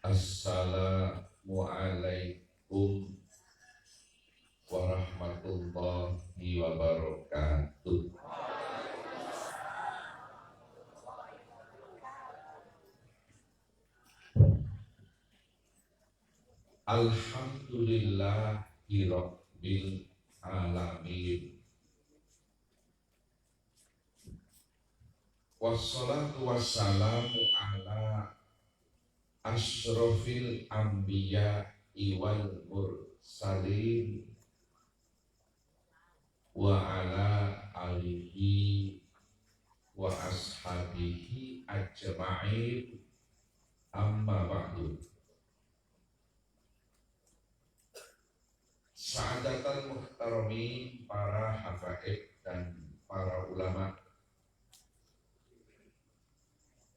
Assalamualaikum warahmatullahi wabarakatuh. Alhamdulillahi rabbil alamin. Wassalatu wassalamu ala asyrafil anbiya wal mursalin wa ala alihi wa ashabihi ajma'in, amma ba'du. Sa'adatul muhtaramin, para habaib dan para ulama,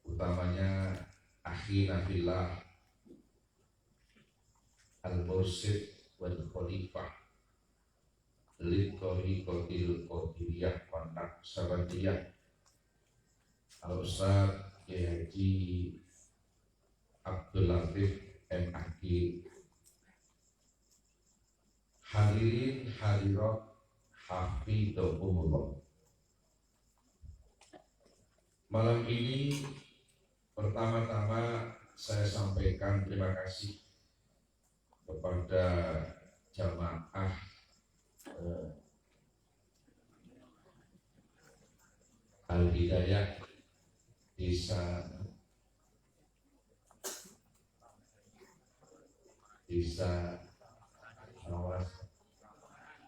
utamanya akhina fillah al-mursid wal khalifah lidhariqatil qadiriyah wa naqsabandiyah al-ustaz Kiai Haji Abdul Latif MAG. Hadirin hadirat hafidhahumullah. Malam ini pertama-tama saya sampaikan terima kasih kepada jamaah Al-Hidayah Desa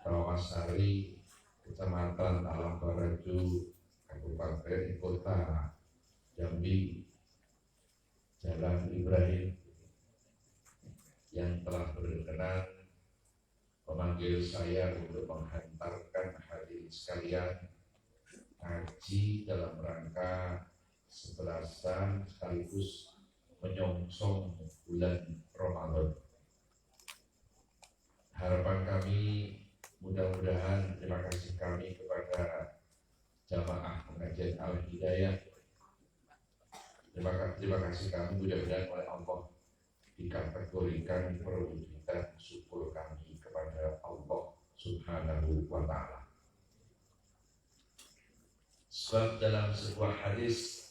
Rawasari, Kecamatan Alam Baraju, Kabupaten Kota Jambi, Jalan Ibrahim, yang telah berkenan memanggil saya untuk menghantarkan hadirin sekalian haji dalam rangka 11-an sekaligus menyongsong bulan Ramadan. Harapan kami, mudah-mudahan terima kasih kami kepada jamaah pengajian Al-Hidayah. Terima kasih kami mudah-mudahan oleh Allah dikategorikan perwujudan syukur kami kepada Allah Subhanahu wa ta'ala. Sebab dalam sebuah hadis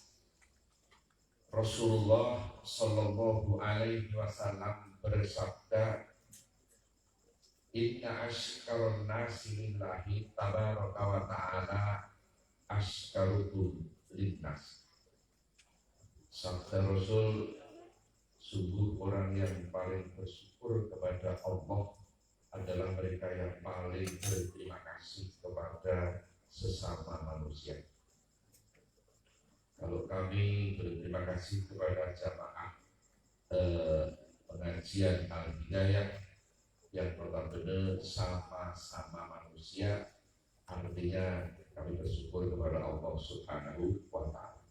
Rasulullah Sallallahu Alaihi Wasallam bersabda, Inna ashkarun nasi lillahi tabaraka wa ta'ala ashkarukum linnas. Sabda Rasul, sungguh orang yang paling bersyukur kepada Allah adalah mereka yang paling berterima kasih kepada sesama manusia. Kalau kami berterima kasih kepada jamaah pengajian Al-Hidayah yang notabene sama-sama manusia, artinya kami bersyukur kepada Allah Subhanahu wa ta'ala.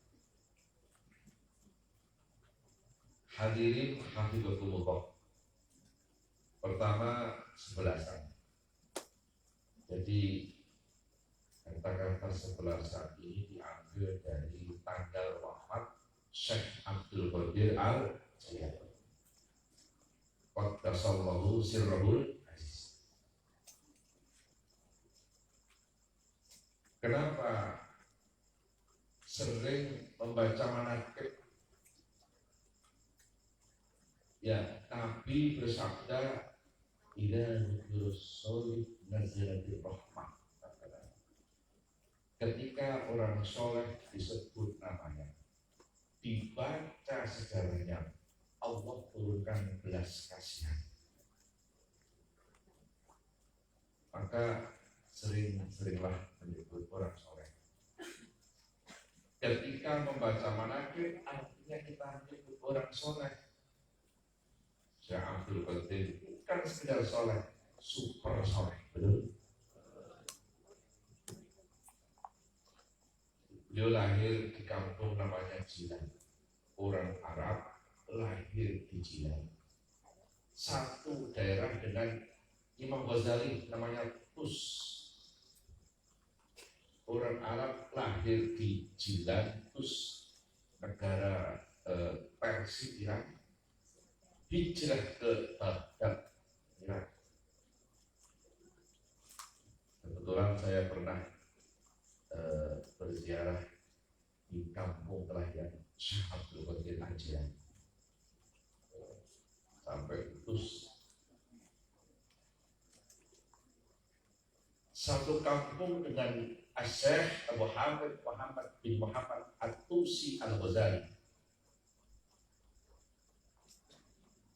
Hadirin hafidhahumullah. Pertama, 11-an. Jadi kata-kata 11-an ini diambil dari tanggal wafat Syekh Abdul Qadir Al-Jilani. Qaddasallahu sirrahul aziz. Kenapa sering membaca manaqib? Ya, Nabi bersabda, "Idza dzikra sholih nazalatir rahmah." Ketika orang soleh disebut namanya, dibaca sejarahnya, Allah turunkan belas kasihan. Maka sering-seringlah menyebut orang soleh. Ketika membaca manaqib, artinya kita menyebut orang soleh. Syekh Abdul Qadir bukan sekedar soleh, super soleh, betul? Beliau lahir di kampung namanya Jilan. Orang Arab lahir di Jilan. Satu daerah dengan Imam Ghazali namanya Tus. Orang Arab lahir di Jilan, Tus, negara Persia, Iran. hijrah ke Baghdad, Irak. Kebetulan saya pernah berziarah di kampung kelahiran Syekh Abdul Qadir Al-Jilani sampai Kudus. Satu kampung dengan Syekh Abu Hamid Muhammad bin Muhammad At-Tusi Al-Ghazali.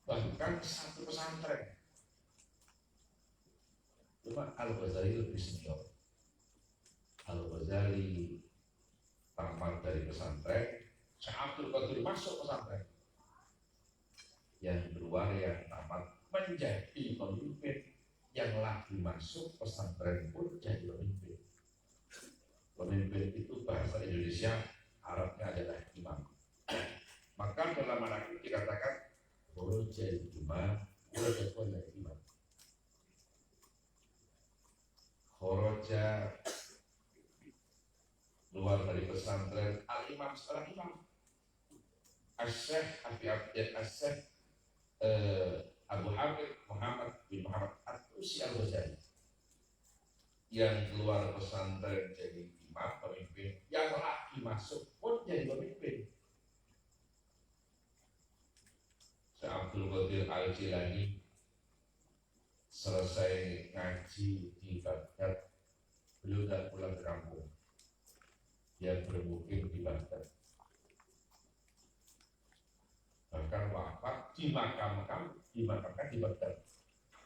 Bahkan satu pesantren. Cuma Al-Ghazali lebih senior. Al-Ghazali tamat dari pesantren, Syekh Abdul Qadir masuk pesantren. Yang kedua yang tamat menjadi pemimpin, yang lagi masuk pesantren pun jadi pemimpin. Pemimpin itu bahasa Indonesia, Arabnya adalah imam. Maka dalam anak itu dikatakan kharaja imam, kharaja imam. Kharaja keluar dari pesantren al-imam seorang imam. Syekh Abu Hamid Muhammad bin Muhammad At-Tusi Al-Ghazali yang keluar pesantren jadi imam, pemimpin, yang lagi masuk pun jadi pemimpin. Syekh Abdul Qadir Al-Jilani selesai ngaji di Baghdad, beliau tidak pulang ke kampung, dia bermukim di Baghdad. Bahkan wafat dimakamkan di Baghdad.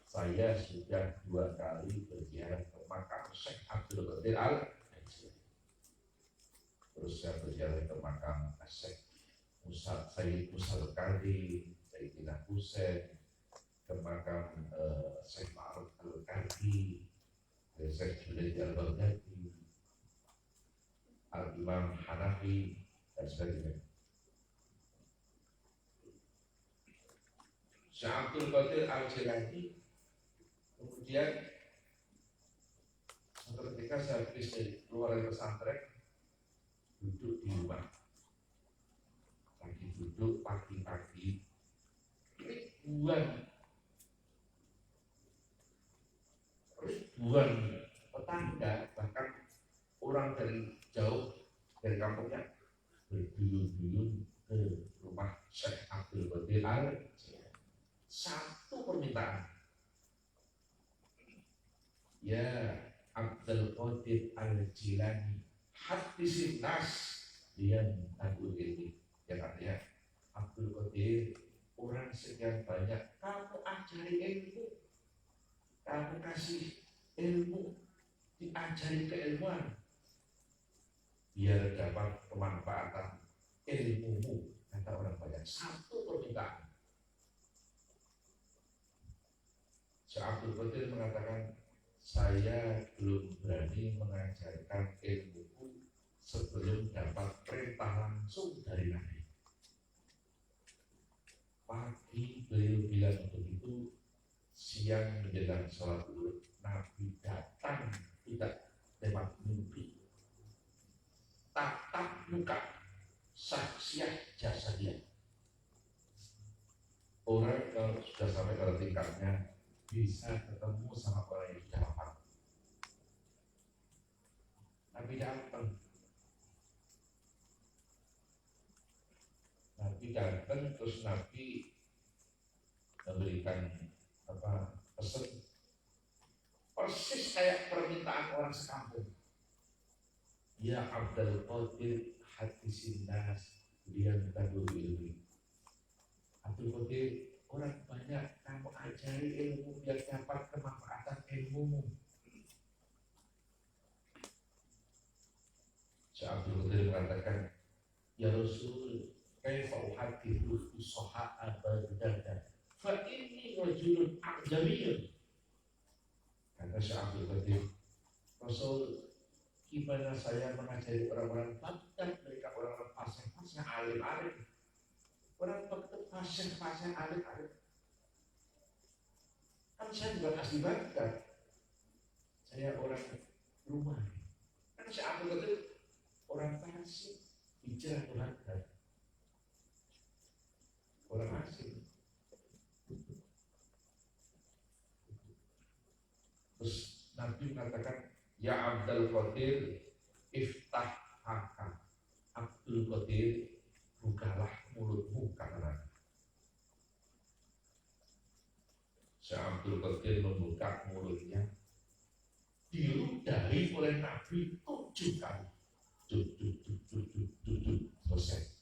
Saya sudah 2 kali berziarah ke makam Syekh Abdul Qadir Al-Jilani. Terus saya berziarah ke makam Syekh Sayyid Musa Al-Kardi, Sayyidina Husain, ke makam Syekh Ma'ruf Al-Kardi, Syekh Junaid Al-Baghdadi, Al-Imam Hanafi, dan sebagainya. Syekh Abdul Qadir Al-Jilani kemudian suatu ketika saya keluar dari pesantren, duduk di rumah, lagi duduk pagi-pagi, ribuan tetangga, bahkan orang dari jauh dari kampungnya berduyun-duyun ke rumah Syekh Abdul Qadir Al-Jilani. Satu permintaan, ya Abdul Qadir Al-Jilani hadisin nas yang takut ini, yang artinya Abdul Qadir, orang sekian banyak kamu ajari ilmu, kamu kasih ilmu, diajari keilmuan biar dapat kemanfaatan ilmumu, kata orang banyak. Satu permintaan. Syekh Abdul Qadir mengatakan, saya belum berani mengajarkan ilmuku sebelum dapat perintah langsung dari Nabi. Pagi beliau bilang begitu, siang menjelang sholat zuhur Nabi datang tidak lewat mimpi, tatap muka, saksiat jasa dia. Orang kalau sudah sampai pada tingkatnya bisa ketemu sama orang yang sudah hafal. Nabi datang, terus Nabi memberikan pesan persis kayak permintaan orang sekampung. Ya Abdul Qadir hadisin nas, dia minta guru ilmu. Abdul Qadir, orang banyak, kamu ajari ilmu biar dapat kemanfaatan ilmumu. Syekh Abdul Qadir mengatakan, ya Rasul, kaifa uhadithu usaha'a Baghdad fa inni rajulun a'jamiyyun. Kata Syekh Abdul Qadir, Rasul, gimana saya mengajari orang-orang Baghdad, mereka orang-orang fasih-fasih, alim-alim, orang Baghdad fasih-fasih, alim-alim. Kan saya juga asli Baghdad, saya orang rumah. Kan Syekh Abdul Qadir orang fasih, hijrah ke Baghdad, orang asing. mengatakan, ya Abdul Qadir, iftah haka. Abdul Qadir, bukalah mulutmu karena Syekh Abdul Qadir membuka mulutnya, diludahi oleh Nabi 7 kali. Selesai.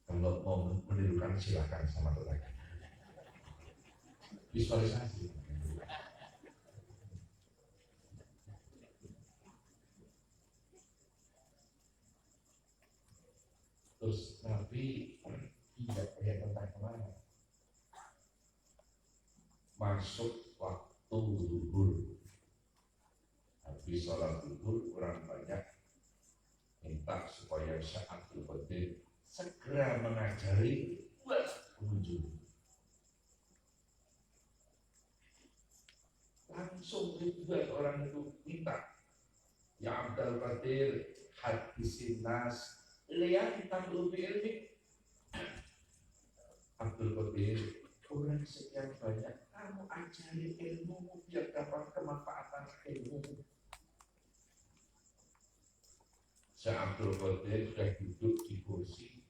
Kalau mau menirukan silakan sama tetangga. Visualisasi. Terus Nabi tidak kayak tentang kemana. Masuk waktu zuhur. Habis sholat zuhur, orang banyak minta supaya Syekh Abdul Qadir segera mengajari buat pengunjung. Langsung ribuan orang itu minta, ya Abdul Qadir, hadisin nas lihat tampil ilmi. Abdul Qadir, orang sekian banyak, kamu ajari ilmu biar dapat kemanfaatan ilmu. Syekh Abdul Qadir sudah duduk di kursi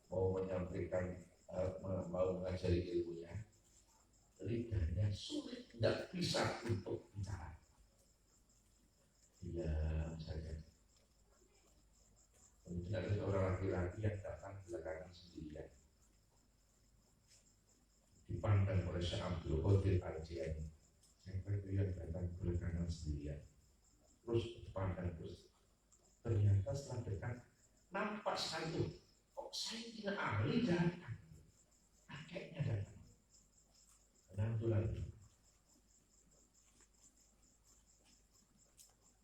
mau menyampaikan, mau mengajari ilmunya, lidahnya sulit, tidak bisa untuk bicara. Diam saja. Kemudian ada seorang laki-laki yang datang belakangan sendirian, dipandang oleh Syekh Abdul Qadir Al-Jilani. Siapa itu yang datang belakangan sendirian? Terus dipandang terus. Ternyata setelah dekat nampak satu, kok saya tidak ahli datang, kakeknya datang. Kenapa lagi?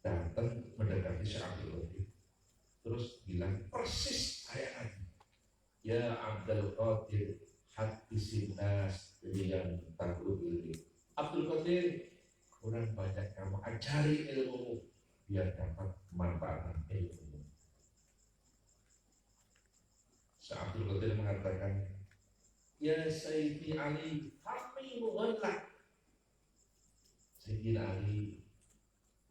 Datang mendekati Syekh Abdul Qadir, terus bilang persis kayak Nabi. Ya Abdul Qadir, hadisin nas yang takluk ilmi. Abdul Qadir, kurang banyak kamu ajari ilmu biar dapat kemanfaatan ilmu. Syekh Abdul Qadir mengatakan, ya Sayyidi Ali, kami mengelak. Sayyidi Ali,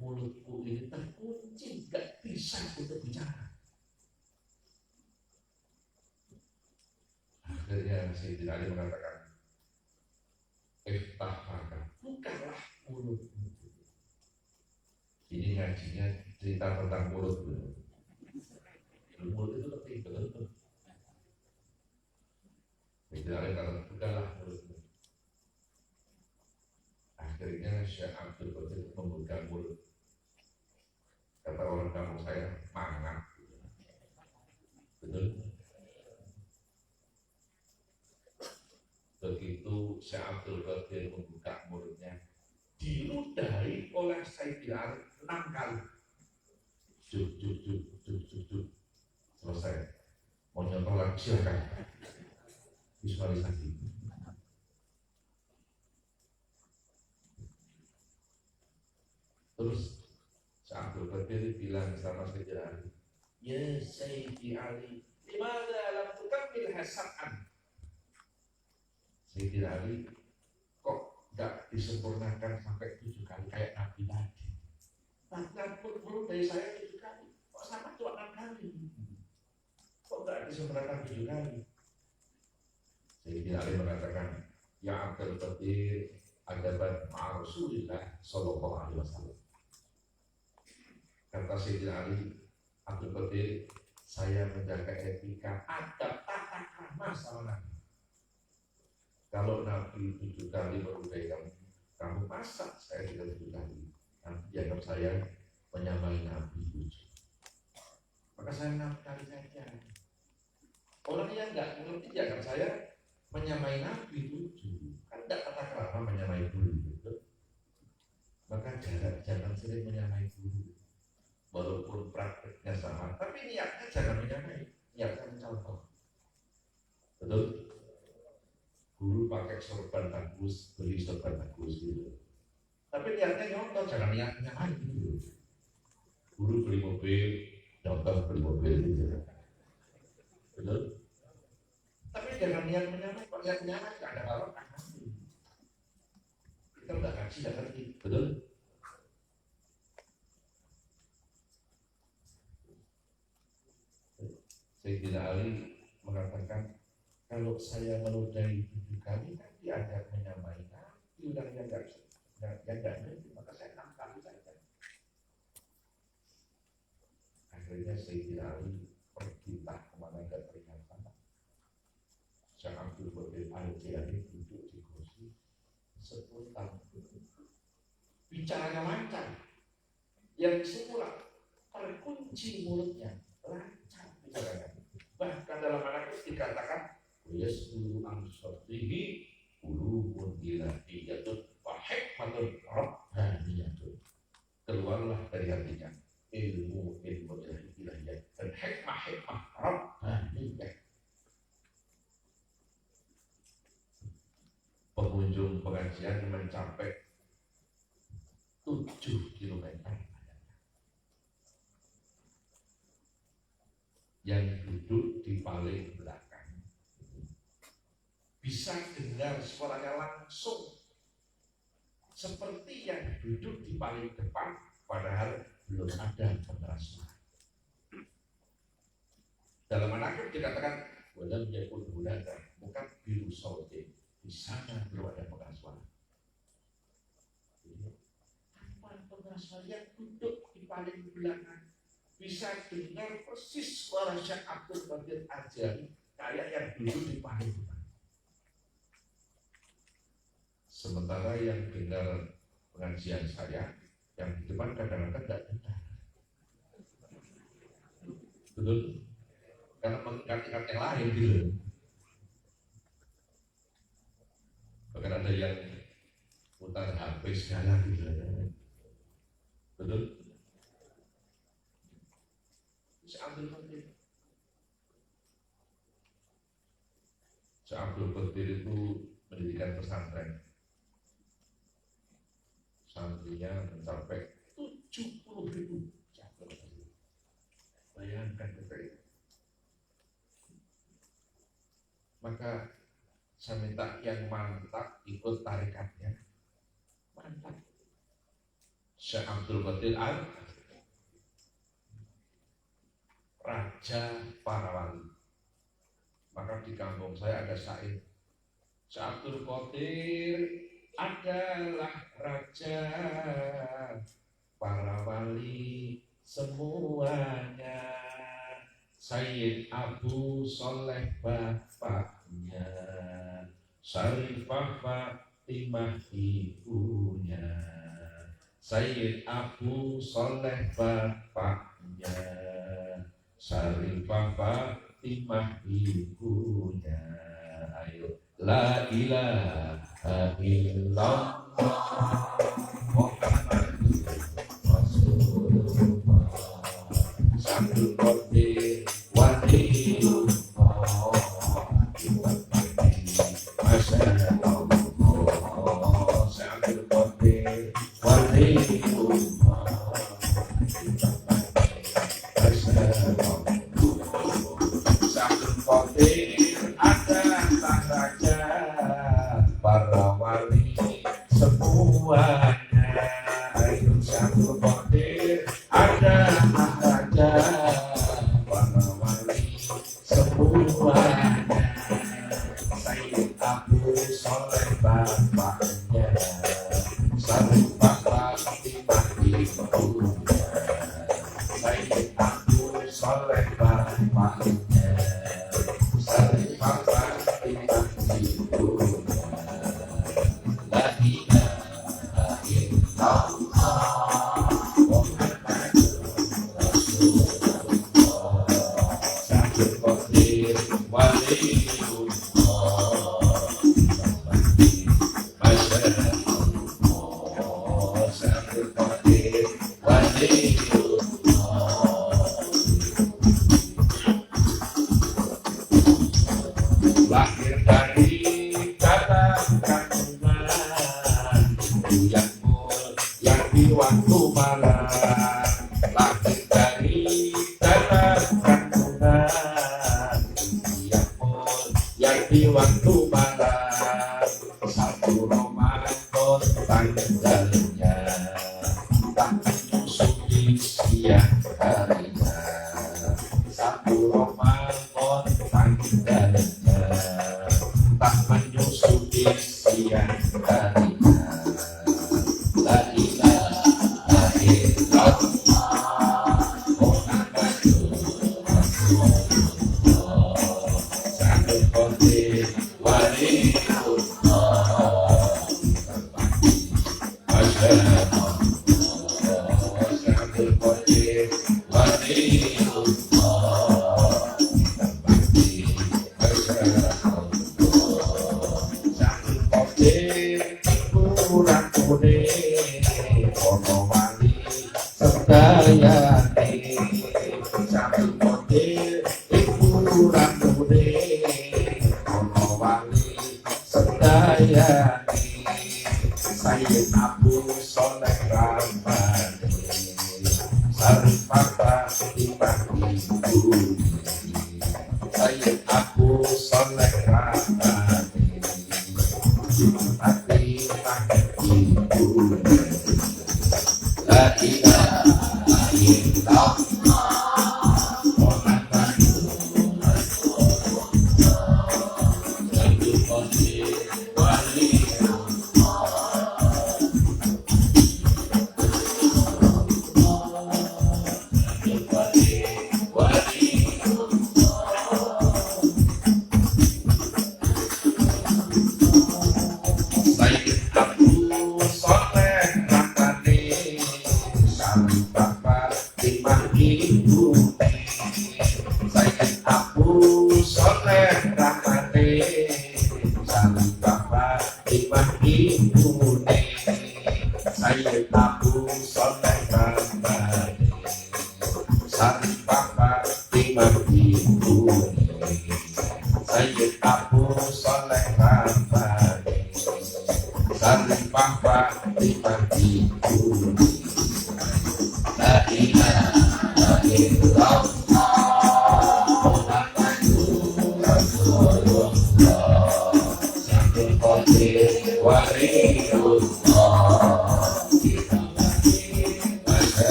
mulutku ini terkunci, gak bisa untuk bicara. Akhirnya Sayyidi Ali mengatakan, iftah maka, bukalah mulutmu. Ini ngajinya cerita tentang mulut. Mulut itu penting betul. Tidak ada kata bukalah mulutmu. Akhirnya Syekh Abdul Qadir membuka mulut. Kata orang kampung saya, mangap. Betul. Begitu Syekh Abdul Qadir membuka mulutnya, diludahi oleh Sayyidina Ali 6 kali. Selesai. Mau nyontoh lagi silakan. Visualisasi. Terus Syekh Abdul Qadir bilang sama Sayyidina Ali, ya Sayyidina Ali, dimana lam tukammil hasan? Sayyidina Ali, kok gak disempurnakan sampai 7 kali kayak Nabi tadi? Bahkan mulut dari saya 7 kali, kok sama cuma 6 kali? Kok gak disempurnakan 7 kali? Sayyidina Ali mengatakan, ya Abdul Qadir, adaban ma'a Rasulillah sallallahu alaihi wasallam. Kata Sayyidina Ali, Abdul Qadir, saya menjaga etika, adab, tata krama sama Nabi. Kalau Nabi 7 kali meludahi kamu masak, saya juga 7 kali. Nanti dianggap saya menyamai Nabi 7. Maka saya 6 kali saja. Orang yang nggak mengerti dianggap saya menyamai Nabi 7. Kan tidak kata kerama menyamai guru. Maka jangan sering menyamai guru. Walaupun prakteknya sama, tapi niatnya jangan menyamai, niatnya mencontoh. Betul? Guru pakai sorban bagus, beli sorban bagus gitu. Tapi niatnya nyontoh, jangan niatnya main gitu. Guru beli mobil, nyontoh beli mobil gitu. Betul? Tapi jangan niat menyamai, kalau niat menyamai gak ada barokah nanti. Kita udah ngaji, gak ngerti, betul? Sayyidina Ali mengatakan, kalau saya menodai 7 kali nanti ada menyamai nanti orang yang nggak ngerti, maka saya 6 kali saja. Akhirnya Sayyidina Ali perintah kemana dan peringatan. Syekh Abdul Qadir Al-Jilani duduk di kursi 10 tahun. Bicaranya lancar. Yang semula terkunci mulutnya, lancar bicaranya. Bahkan dalam manaqib dikatakan yasulu amsatihi ulumun ilahiyatun wa hikmatun rabbaniyatun. Keluarlah dari hatinya ilmu ilahiyah dan hikmah rabbaniyah. Pengunjung pengajian mencapai 7 kilometer. Yang duduk di paling belakang bisa dengar suaranya langsung seperti yang duduk di paling depan, padahal belum ada pengeras suara. Dalam manaqib dikatakan walam yakun hunaka, bukan biru sautin, di sana belum ada pengeras suara. Tanpa pengeras suara yang duduk di paling belakang bisa dengar persis suara Syekh Abdul Qadir Al-Jilani kayak yang duduk di paling depan. Sementara yang dengar pengajian saya yang di depan kadang-kadang tidak dengar. Betul? Karena mengingat-ingat yang lain gitu. Bahkan ada yang putar HP segala gitu. Betul? Syekh Abdul Qadir itu mendirikan pesantren. Santrinya mencapai 70.000. Bayangkan itu. Maka saya minta yang mantap ikut tarikatnya. Mantap. Syekh Abdul Qadir Raja para wali. Maka di kampung saya ada syair, Syekh Abdul Qadir adalah raja para wali semuanya. Sayyid Abu Soleh bapaknya, Syarifah Fatimah ibunya. Sayyid Abu Soleh bapaknya, Syarifah Fatimah ibunya. Ayo, la ilaha illallah Muhammadur Rasulullah. Abdul Qadir waliyullah, Masya Allah. Abdul Qadir waliyullah, adalah raja para wali semuanya. Ayo Abdul Qadir adalah raja para wali semuanya. Sayyid Abu Soleh bapaknya, Syarifah Fatimah ibunya. Sayyid Abu Soleh bapaknya, Syarifah Fatimah ibunya. La ilaha illallah Muhammadur Rasulullah. Abdul Qadir waliyullah, Masya Allah. Abdul Qadir waliyullah. Lahir dari dalam kandungan yang di waktu malam. Lahir dari dalam kandungan yang di waktu malam. Satu Ramadan tanggalnya, tak menyusui siang harinya. Satu Ramadan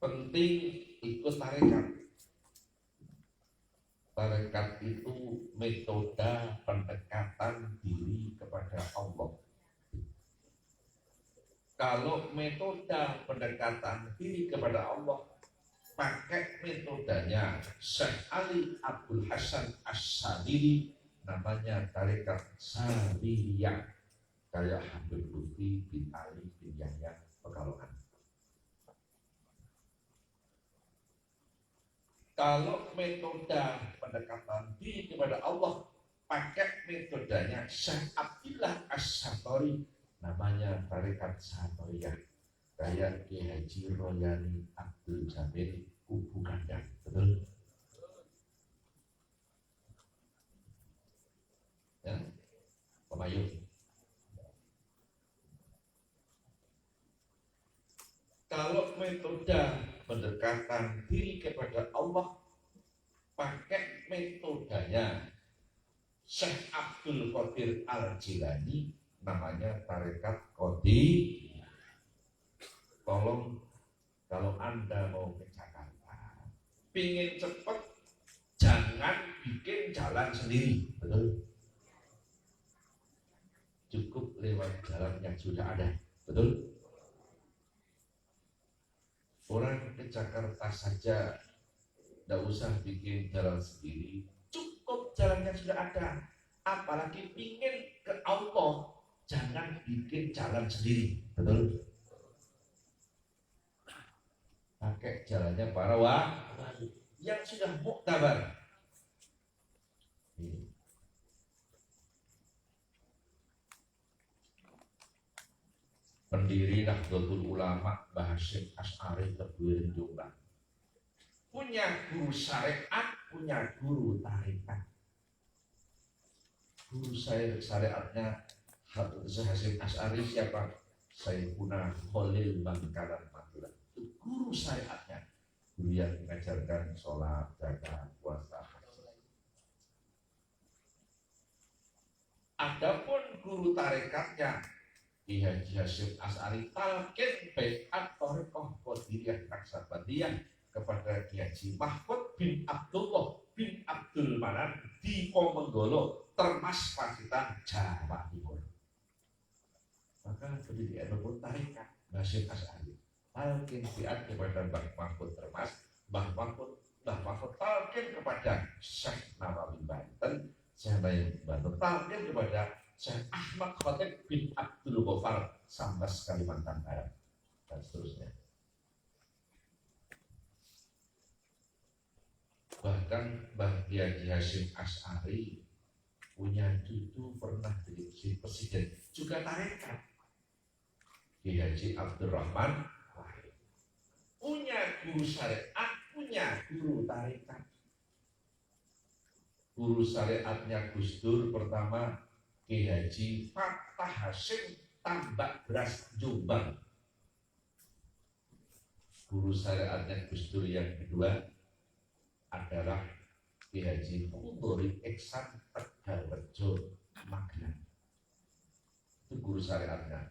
Penting ikut tarekat. Tarekat itu metode pendekatan diri kepada Allah. Kalau metode pendekatan diri kepada Allah pakai metodenya Syekh Ali Abdul Hasan As-Sadili, namanya tarekat Sadiriyah, kayak Habib Lutfi bin Ali bin Yahya Pekalongan. Kalau metode pendekatan diri kepada Allah pakai metodenya Syekh Abdillah As-Satori, namanya tarekat Satoriyah, kayak Ki Haji Royani Abdul Jamil Kubu Kandang. Betul? Ya, Pemayu. Kalau metode pendekatan diri kepada Allah pakai metodenya Syekh Abdul Qadir Al-Jilani, namanya tarekat Qodi. Tolong kalau Anda mau ke Jakarta, pingin cepet, jangan bikin jalan sendiri. Betul? Cukup lewat jalan yang sudah ada. Betul? Orang ke Jakarta saja tidak usah bikin jalan sendiri, cukup jalan yang sudah ada. Apalagi ingin ke Allah, jangan bikin jalan sendiri. Betul? Pakai jalannya para wali yang sudah muktabar. Pendiri Nahdlatul Ulama Mbah Hasyim Asy'ari Tebuireng Jombang, punya guru syariat, punya guru tarekat. guru saya syariatnya Hasyim Asy'ari siapa? Sayyiduna Khalil Bangkalan Madura. Itu guru syariatnya, guru yang mengajarkan sholat, zakat, puasa, haji. Adapun guru tarekatnya Ki Haji Hasyim Asy'ari talqin bai'at thariqah Qadiriyah Naksabandiyah kepada Ki Haji Mahfud bin Abdullah bin Abdul Manan di Ponorogo, Termas Pacitan, Jawa Timur. Maka pendidikan pun tarekat Hasyim Asy'ari talqin bai'at kepada Mbah Mahfud Termas, Mbah Mahfud talqin kepada Syekh Nawawi Banten, Syekh Banten talqin kepada Syekh Ahmad Khatib bin Abdul Ghaffar Sambas Kalimantan Barat dan seterusnya. Bahkan Mbah Haji Hasyim Asy'ari punya cucu pernah jadi presiden juga tarekat, Ki Haji Abdurrahman Wahid. Punya guru syariat, punya guru tarekat. Guru syariatnya Gus Dur pertama Ki Haji Fattah Hasyim Tambak Beras Jombang. Guru syariatnya Gus Dur yang kedua adalah Ki Haji Khudori Iksan Tegalrejo Magelang. Itu guru syariatnya.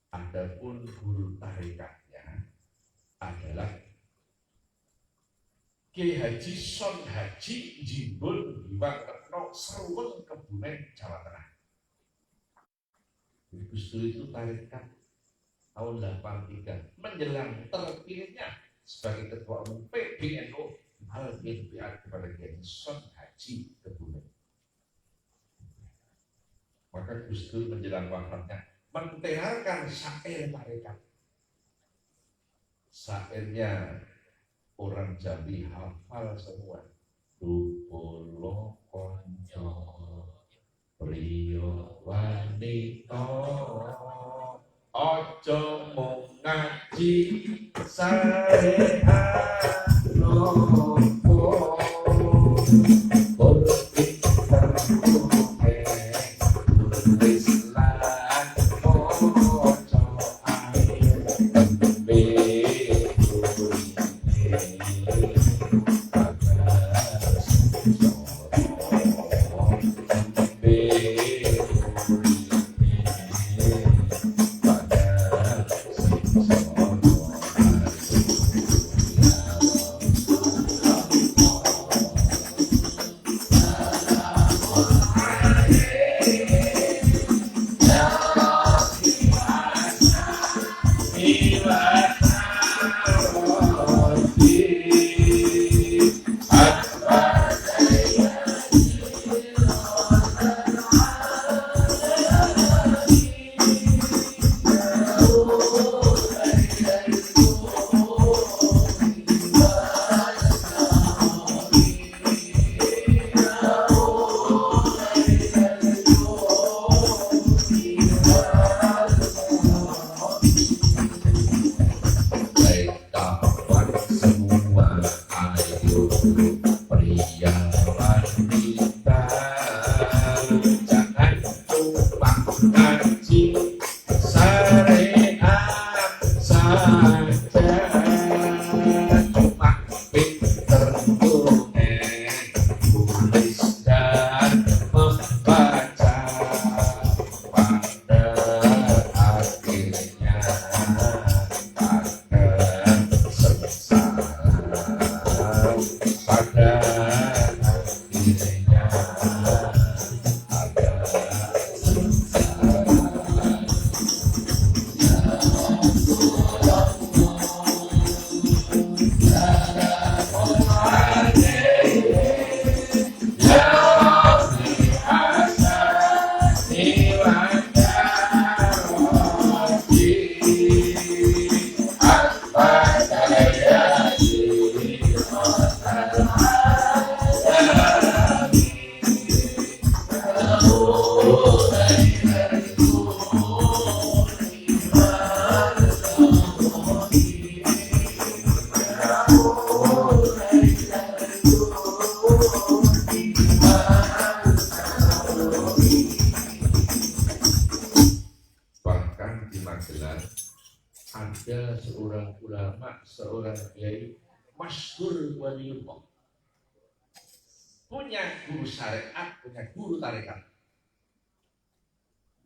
Adapun guru tarekatnya adalah Ki Haji Son Haji Jimbul Biwak Retno Serweng Kebumen Jawa Tengah. Gus Dur itu tarekat tahun 83 menjelang terpilihnya sebagai ketua umum PBNU talqin bai'at kepada Ki Haji Son Haji Kebumen. Maka Gus Dur menjelang wafatnya menteharkan syair tarekat. Syairnya orang Jambi hafal semua. Rupolo konco priyo wanita ojo mung ngaji syariat lopo politik terbuke tulis lan ojo air tembe pada akhirnya ada Bahkan di Magelang ada seorang ulama, seorang kiai masyhur waliullah, punya guru syariat, punya guru tarekat,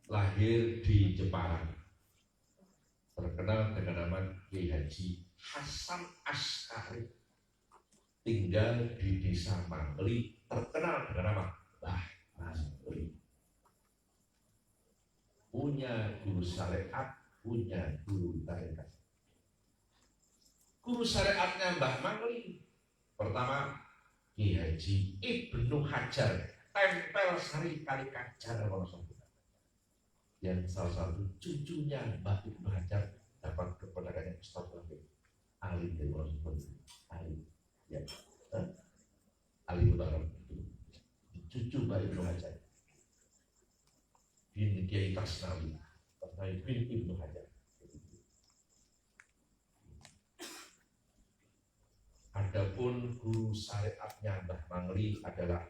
lahir di Jepara, terkenal dengan nama Kiai Haji Hasan Asy'ari, tinggal di desa Mangli, terkenal dengan nama Mbah Mangli. Punya guru syariat, punya guru tarekat. Guru syariatnya Mbah Mangli pertama Kiai Haji Ibnu Hajar, tempel Sari Kali Kajar, yang salah satu cucunya Mbah Ibnu Hajar dapat keponakannya Ustaz Wahid Ali dari Ali, ya, Ali Mubarak itu cucu Mbah Ibnu Hajar bin Kiai Tasnawi bin Ibnu Hajar. Adapun guru syariatnya Mbah Mangli adalah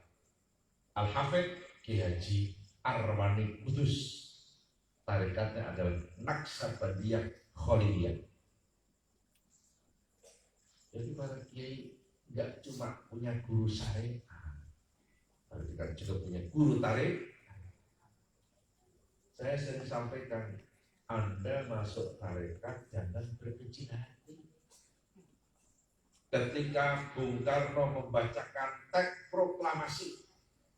Al-Hafidz Kiai Haji Arwani Kudus, tarikatnya adalah Naksabandiyah Khaliliyah. Jadi para kiai nggak cuma punya guru syariat, tapi juga punya guru tarik. Saya sering sampaikan, Anda masuk tarekat jangan berkecil hati. Ketika Bung Karno membacakan teks proklamasi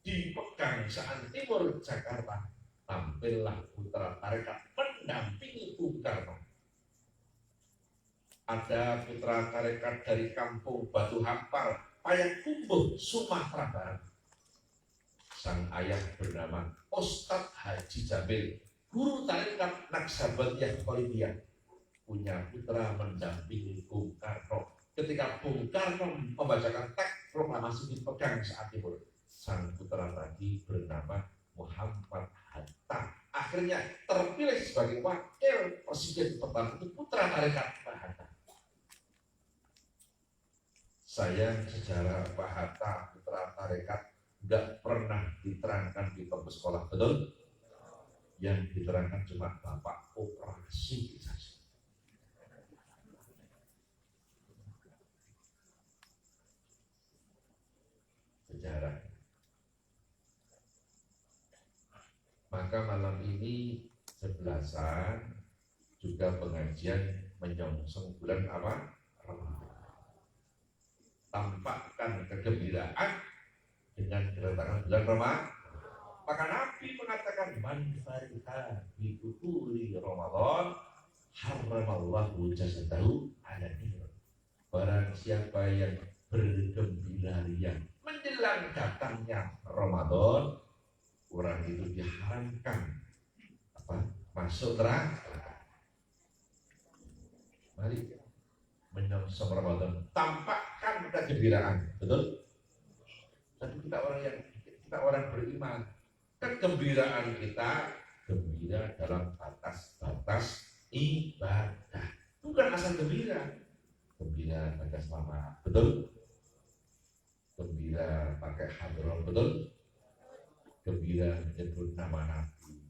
di Pegangsaan Timur Jakarta, tampillah putra tarekat mendampingi Bung Karno. Ada putra tarekat dari kampung Batu Hampar, Payakumbuh, Sumatera Barat. Sang ayah bernama Ustadz Haji Jamil, guru tarekat Naksabandiyah Khaliliyah, punya putra mendampingi Bung Karno. Ketika Bung Karno membacakan teks proklamasi di Pegangsaan Timur, sang putra tadi bernama Muhammad Hatta. Akhirnya terpilih sebagai wakil presiden pertama itu putra tarekat Pak Hatta. Sayang sejarah Pak Hatta putra tarekat nggak pernah diterangkan di toko sekolah, betul? Yang diterangkan cuma bapak operasi saja. Sejarah. Maka malam ini 11-an juga pengajian menyongsong bulan apa? Ramadan. Tampakkan kegembiraan dengan kedatangan bulan Ramadan. Maka Nabi mengatakan, man farika bi dukuli Ramadan haramallahu jasadahu ala nar. Barang siapa yang bergembira riang menjelang datangnya Ramadan, orang itu diharamkan masuk neraka. Mari menyongsong Ramadan, tampakkan kegembiraan, betul? Tapi kita orang beriman, kegembiraan kita gembira dalam batas-batas ibadah, bukan asal gembira. Gembira baca selamat, betul? Gembira pakai hadroh, betul? Gembira menyebut nama Nabi.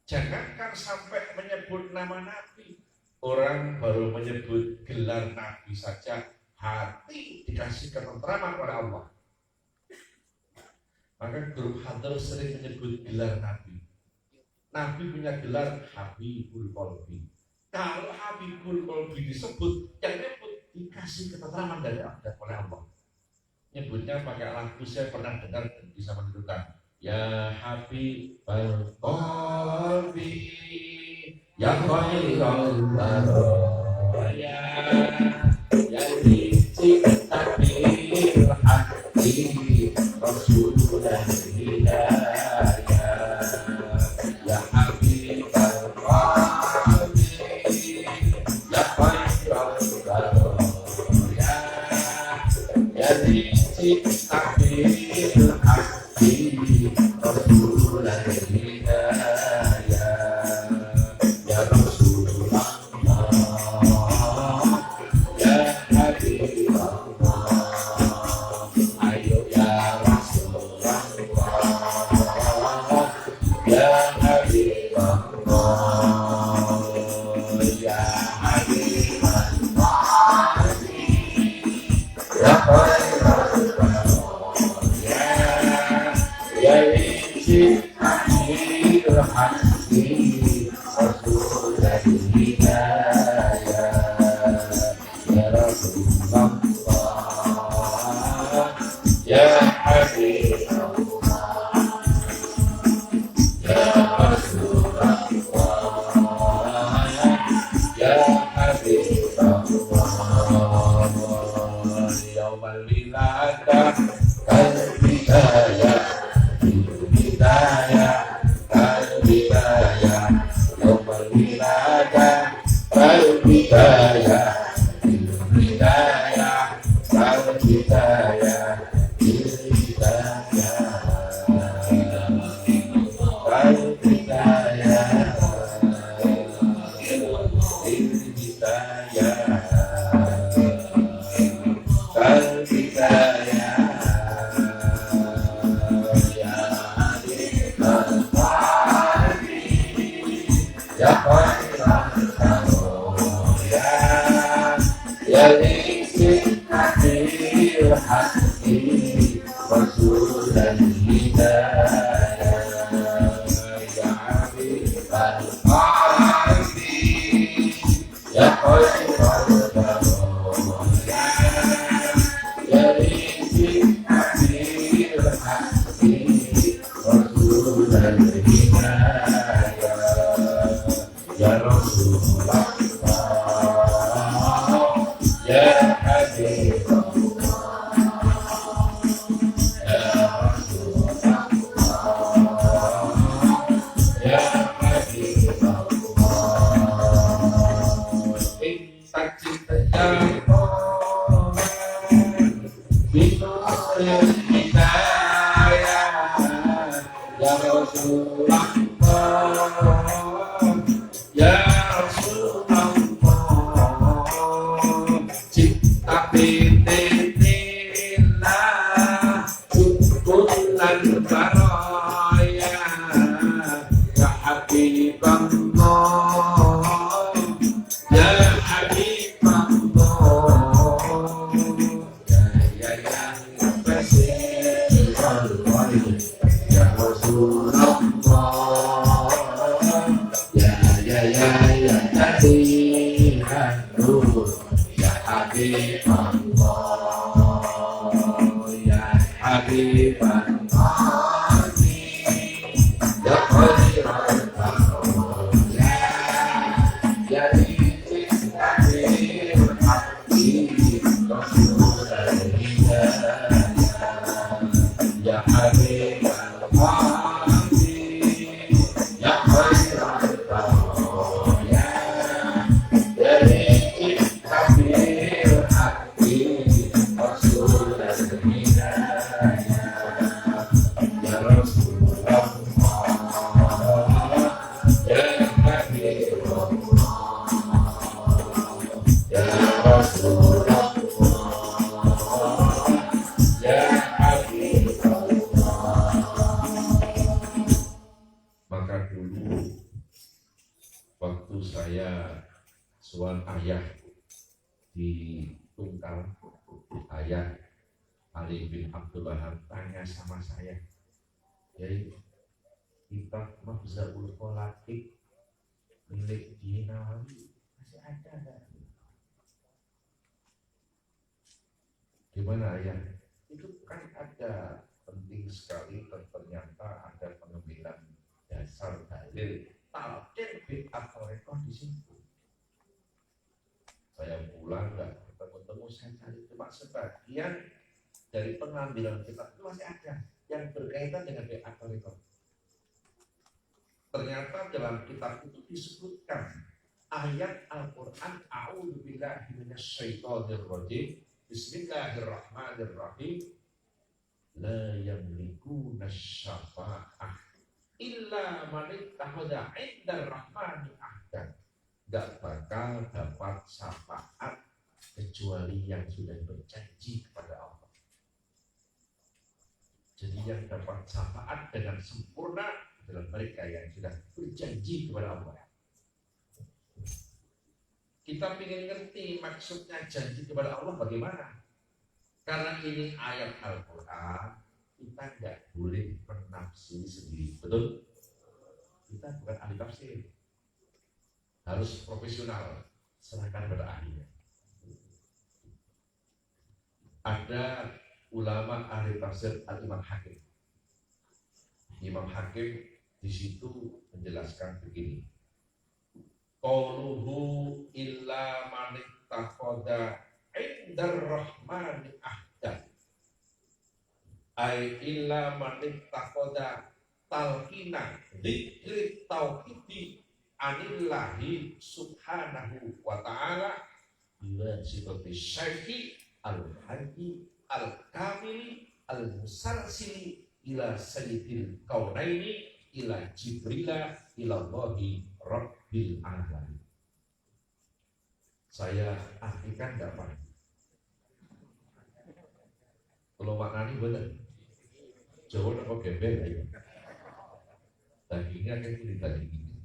Jangankan sampai menyebut nama Nabi, orang baru menyebut gelar Nabi saja hati dikasih ketentraman oleh Allah. Maka grup hadroh sering menyebut gelar Nabi. Nabi punya gelar Habibul Qalbi. Kalau Habibul Qalbi disebut, yang nyebut dikasih ketentraman dari Allah oleh Allah. Nyebutnya pakai lagu, saya pernah dengar dan bisa menentukan. Ya Habibul Qalbi, ya Khairul Baraya, ya Rizki Takbir Hati Rasulullah Hidayah, ya Habibul Qalbi, ya Khairul Baraya, ya Rizki Takbir Hati Rasulullah Hidayah, ya Rasulullah, ya Habibullah, ayo ya Rasulullah. Ya Habibullah, Ya Habibullah, Ya Khairullah, Ya Isi Hati Rasulullah Hidayah, Ya Rasulullah, Ya Habibullah, Ya Rasulullah, Ya Habibullah, Yaumal wiladah kal bidayah, bidayah kal bidayah, Yaumal wiladah kal bidayah, bidayah kal bidayah, bidayah kal bidayah, Ya Ya isi hati Rasul dan Hidayah, Ya Habibal Qalbi, Ya Khairul Baraya, Ya isi hati Rasul dan Hidayah, Ya Rasulullah, Ya Habibullah, Ya Rasulullah, Ya Habibullah, Inta cinta ya Allah, Binuril Hidayah, Ya Rasulullah, Ya Rasulullah, cinta bintillah, kulan baraya, Ya Habibullah, Ya Habibullah, Ya Rasulullah, Ya Rasulullah, Ya Jadihan Nur, Ya Habibullah, Ya Habibullah, Ya Khairul Baraya, Ya Isi Hati Rasulullah Hidayah, Ya Habibullah, Ya Khairul Baraya, Ya Isi Hati Rasulullah Hidayah, Ya Rasulullah, Ya Habibullah, Ya Rasulullah, Ya Habibullah. Maka dulu waktu saya soal ayah di Tungkal, ayah Ali bin Abdul Wahab tanya sama saya, "Yai, kitab Mafzaul Qalatik milik Dinawi masih ada nggak?" Gimana ayah? Itu kan ada, penting sekali, ternyata ada pengambilan dasar dalil talqin bid'ah torikoh di situ. Saya pulang nggak ketemu, saya cari cuma sebagian dari pengambilan kitab itu masih ada yang berkaitan dengan bid'ah torikoh. Ternyata dalam kitab itu disebutkan ayat Al-Quran, A'udzubillahi minasyaitonir rajim, Bismillahirrahmanirrahim, la yamlikuna syafa'ah illa man ittakhadha 'indar rahmani ahdan. Gak bakal dapat syafaat kecuali yang sudah berjanji kepada Allah. Jadi yang dapat syafaat dengan sempurna adalah mereka yang sudah berjanji kepada Allah. Kita ingin ngerti maksudnya janji kepada Allah bagaimana? Karena ini ayat Al-Quran, kita nggak boleh menafsiri sendiri, betul? Kita bukan ahli tafsir, harus profesional, serahkan pada ahlinya. Ada ulama ahli tafsir Al-Imam Hakim. Imam Hakim di situ menjelaskan begini. Qauluhu illa man ittakhadha 'indar rahmani ahdan. Ai illa man ittakhadha talqina dzikri tauhidi anillahi subhanahu wa ta'ala bila sifati syaihi al-hayyi al-kamili al-musalsili ila sayyidil kaunaini ila jibrila ila Allahi rabbil alamin. Saya artikan enggak Pak? Kalau maknanya benar Jawa apa gembel ya? Dagingnya kan ini daging ini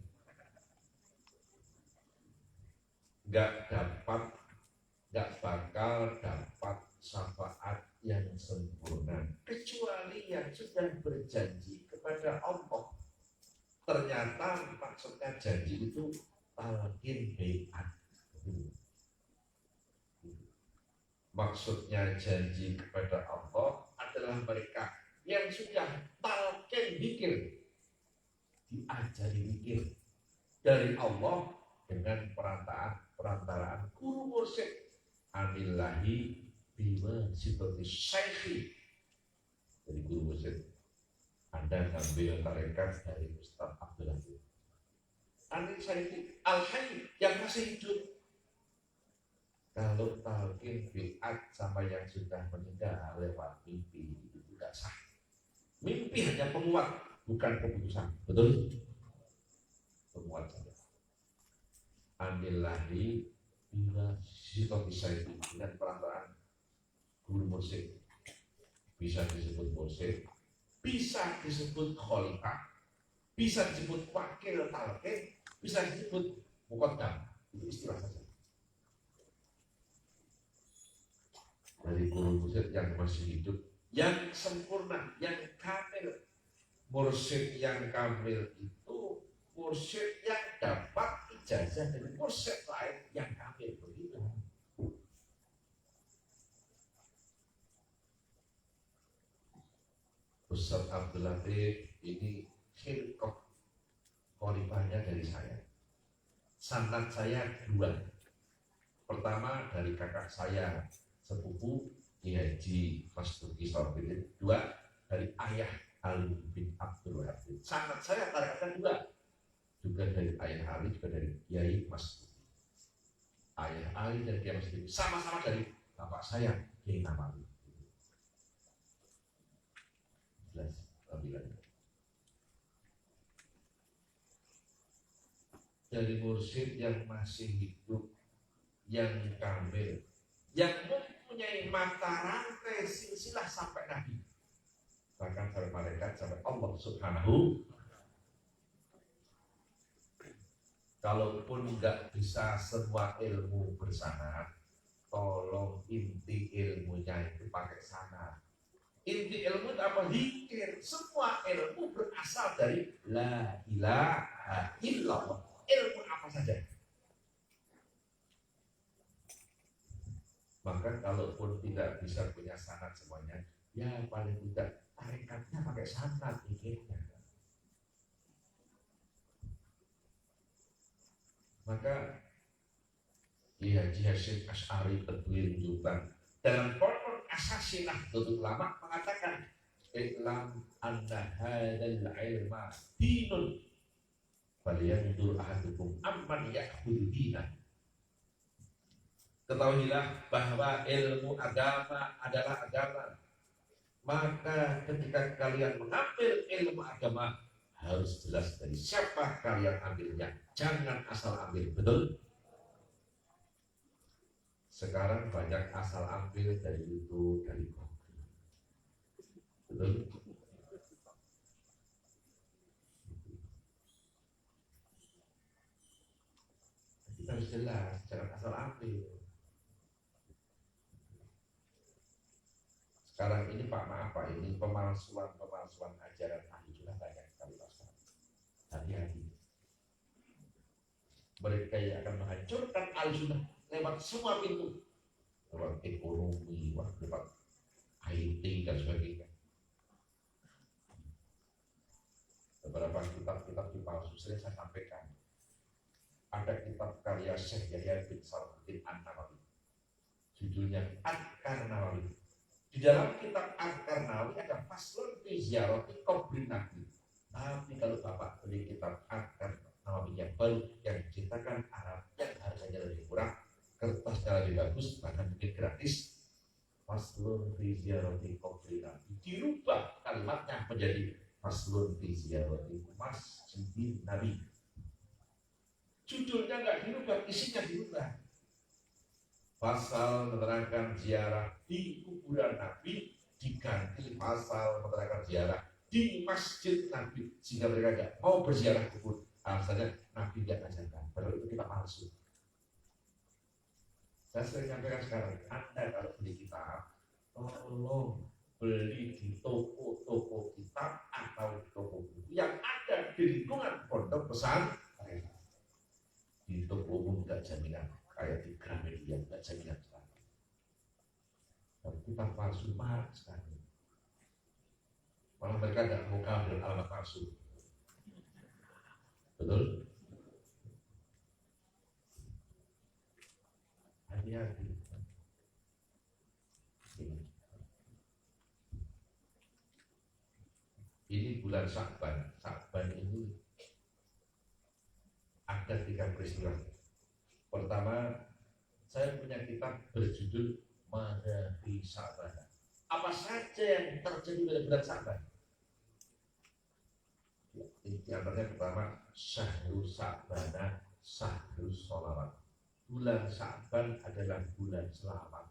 enggak bakal dapat syafaat yang sempurna kecuali yang sudah berjanji kepada Allah. Ternyata maksudnya janji itu talqin bai'at. Maksudnya janji kepada Allah adalah mereka yang sudah talqin zikir, diajari zikir dari Allah dengan perantaraan guru mursyid anillahi bima sifati syaihi. Dari guru mursyid Anda ngambil tarekat dari Ustaz Abdul Aziz Anil Syaihi Al-Hayy yang masih hidup. Kalau talqin bi'at sama yang sudah meninggal lewat mimpi itu tidak sah. Mimpi hanya penguat, bukan keputusan. Betul? Penguat saja. Anillahi bima sifati syaihi dengan perantaraan guru mursyid. Bisa disebut mursyid, bisa disebut khalifah, bisa disebut wakil talqin, bisa disebut muqaddam. Itu istilah saja. Dari guru mursyid yang masih hidup, yang sempurna, yang kamil. Mursyid yang kamil itu mursyid yang dapat ijazah dari mursyid lain yang kamil. Begitu. Ustaz Abdul Latif ini khilqah khalifahnya dari saya. Sanad saya dua. Pertama dari kakak saya sepupu Ki Haji Mas Turki Sorfidin. Dua dari ayah Ali bin Abdul Wahab. Sanad saya tarikatkan dua. Juga dari ayah Ali, juga dari Kiai Mas Turki. Ayah Ali dan Kiai Mas Turki sama-sama dari bapak saya Kiai Nawawi. Dari mursyid yang masih hidup, yang kamil, yang mempunyai mata rantai silsilah sampai Nabi, bahkan sampai malaikat, sampai Allah Subhanahu. Kalaupun nggak bisa semua ilmu bersanad, tolong inti ilmunya itu pakai sanad. Inti ilmu apa? Zikir. Semua ilmu berasal dari la ilaha illallah. Ilmu apa saja. Maka kalaupun tidak bisa punya sanad semuanya, ya paling tidak tarikatnya pakai sanad zikirnya. Maka Ki Haji Hasyim Asy'ari Tadwir Juban dalam pokok asasi Nahdlatul Ulama mengatakan I'lam anna hadzal ilma dinun falyanzur ahadukum amman ya'khudhu dinah. Ketahuilah bahwa ilmu agama adalah agama. Maka ketika kalian mengambil ilmu agama harus jelas dari siapa kalian ambilnya. Jangan asal ambil, betul? Sekarang banyak asal ambil dari YouTube, dari Google. Betul? jelas, jangan asal ambil. Sekarang ini Pak, maaf Pak, ini pemalsuan ajaran ahli sunnah banyak sekali Pak. Hati-hati. Mereka yang akan menghancurkan ahli sunnah lewat semua pintu, lewat ekonomi, lewat IT dan sebagainya. Beberapa kitab-kitab palsu sering saya sampaikan. Ada kitab karya Syekh Yahya bin Salahuddin An-Nawawi, judulnya Al-Qarnawi. Di dalam kitab Al-Qarnawi ada faslun fi ziyarati qabrin Nabi. Tapi kalau Bapak beli kitab Al-Qarnawi yang baru, yang diciptakan Arab, yang harganya lebih murah, kertasnya lebih bagus, bahkan mungkin gratis, faslun fi ziyarati qabrin Nabi, dirubah kalimatnya menjadi faslun fi ziyarati masjidin Nabi. Judulnya nggak dirubah, isinya dirubah. Pasal menerangkan ziarah di kuburan Nabi diganti pasal menerangkan ziarah di masjid Nabi, sehingga mereka tidak mau berziarah kubur. Alasannya Nabi tidak ajarkan, padahal itu kita palsu. Saya sering sampaikan sekarang, Anda kalau beli kitab, tolong beli di toko-toko kitab atau di toko buku yang ada di lingkungan pondok pesantren. Di toko umum tidak jaminan, kayak di Gramedia tidak jaminan sekali. Dan kita palsu banget sekali. Malah mereka tidak mau kabel alamat palsu. Betul? Hati-hati. Ini bulan Sya'ban. Sya'ban ini ada 3 peristiwa. Pertama, saya punya kitab berjudul Madhabi Sya'ban. Apa saja yang terjadi pada bulan Sya'ban? Di antaranya pertama, Syahrul Sya'bana, Syahrul Sholawat. Bulan Sya'ban adalah bulan selamat.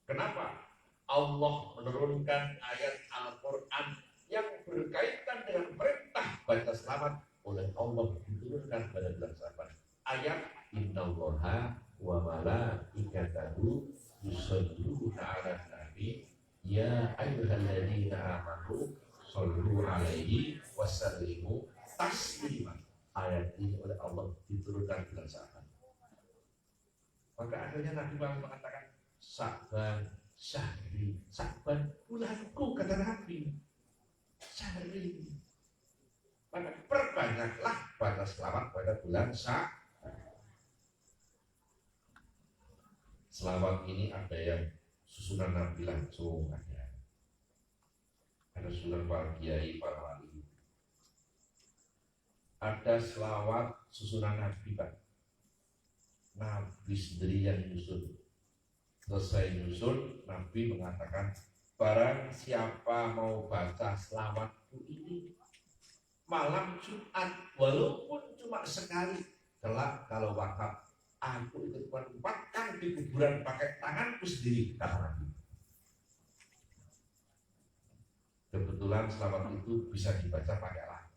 Kenapa? Allah menurunkan ayat Al-Quran yang berkaitan dengan perintah baca selamat oleh Allah diturunkan pada bulan Sya'ban. Ayat Innallaha wa malaikatahu yusholluna 'alan nabi ya ayyuhalladzina amanu shollu 'alaihi wasallimu taslima. Ayat ini oleh Allah diturunkan bulan Sya'ban. Maka akhirnya Nabi Muhammad mengatakan Sya'ban syahri, Sya'ban bulanku, kata Nabi. Syahri. Maka perbanyaklah baca selamat pada bulan Sya'ban. Selawat ini ada yang susunan Nabi langsung ada. Ada susunan para kiai, para wali. Ada selawat susunan Nabi, Pak. Nabi sendiri yang nyusun. Selesai nyusun, Nabi mengatakan, barang siapa mau baca selawatku ini malam Jumat, walaupun cuma sekali, kelak kalau wakaf, aku ikut menempatkan di kuburan pakai tanganku sendiri, kata Nabi. Kebetulan selawat itu bisa dibaca pakai lagu.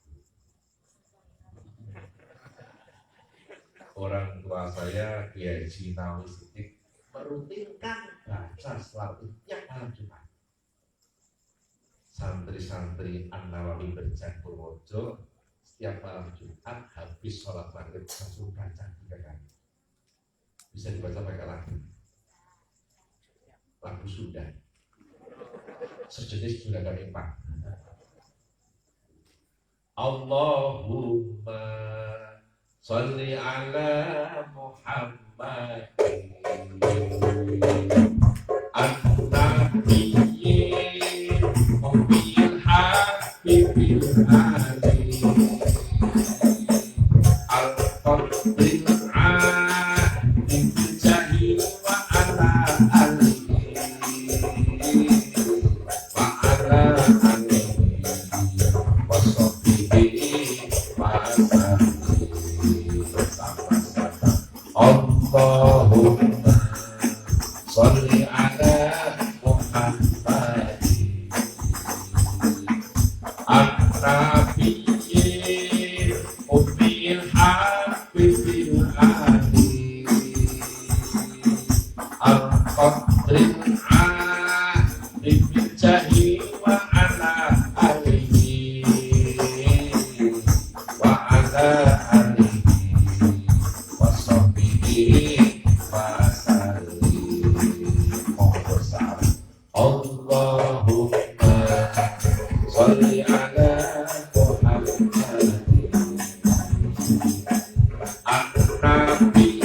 Orang tua saya, Kiai Haji Nawawi Siddiq, merutinkan baca selawat itu tiap malam Jumat. Santri-santri An-Nawawi Berjan Purworejo setiap malam Jumat habis sholat maghrib langsung baca 3 kali. Bisa dibaca pakai lagu Sunda, sejenis Sunda Kanipa. Allahumma sholli ala Muhammad an-nabiyyi mubil habibil ali al-qadril a'lim jahil wa ala alihi wa ala alihi wa sahbihi wa sallam. Allahu ala alihi wa sahbihi wa sallim. Monggo sahab. Allahumma sholli ala Muhammadin an-nabiyil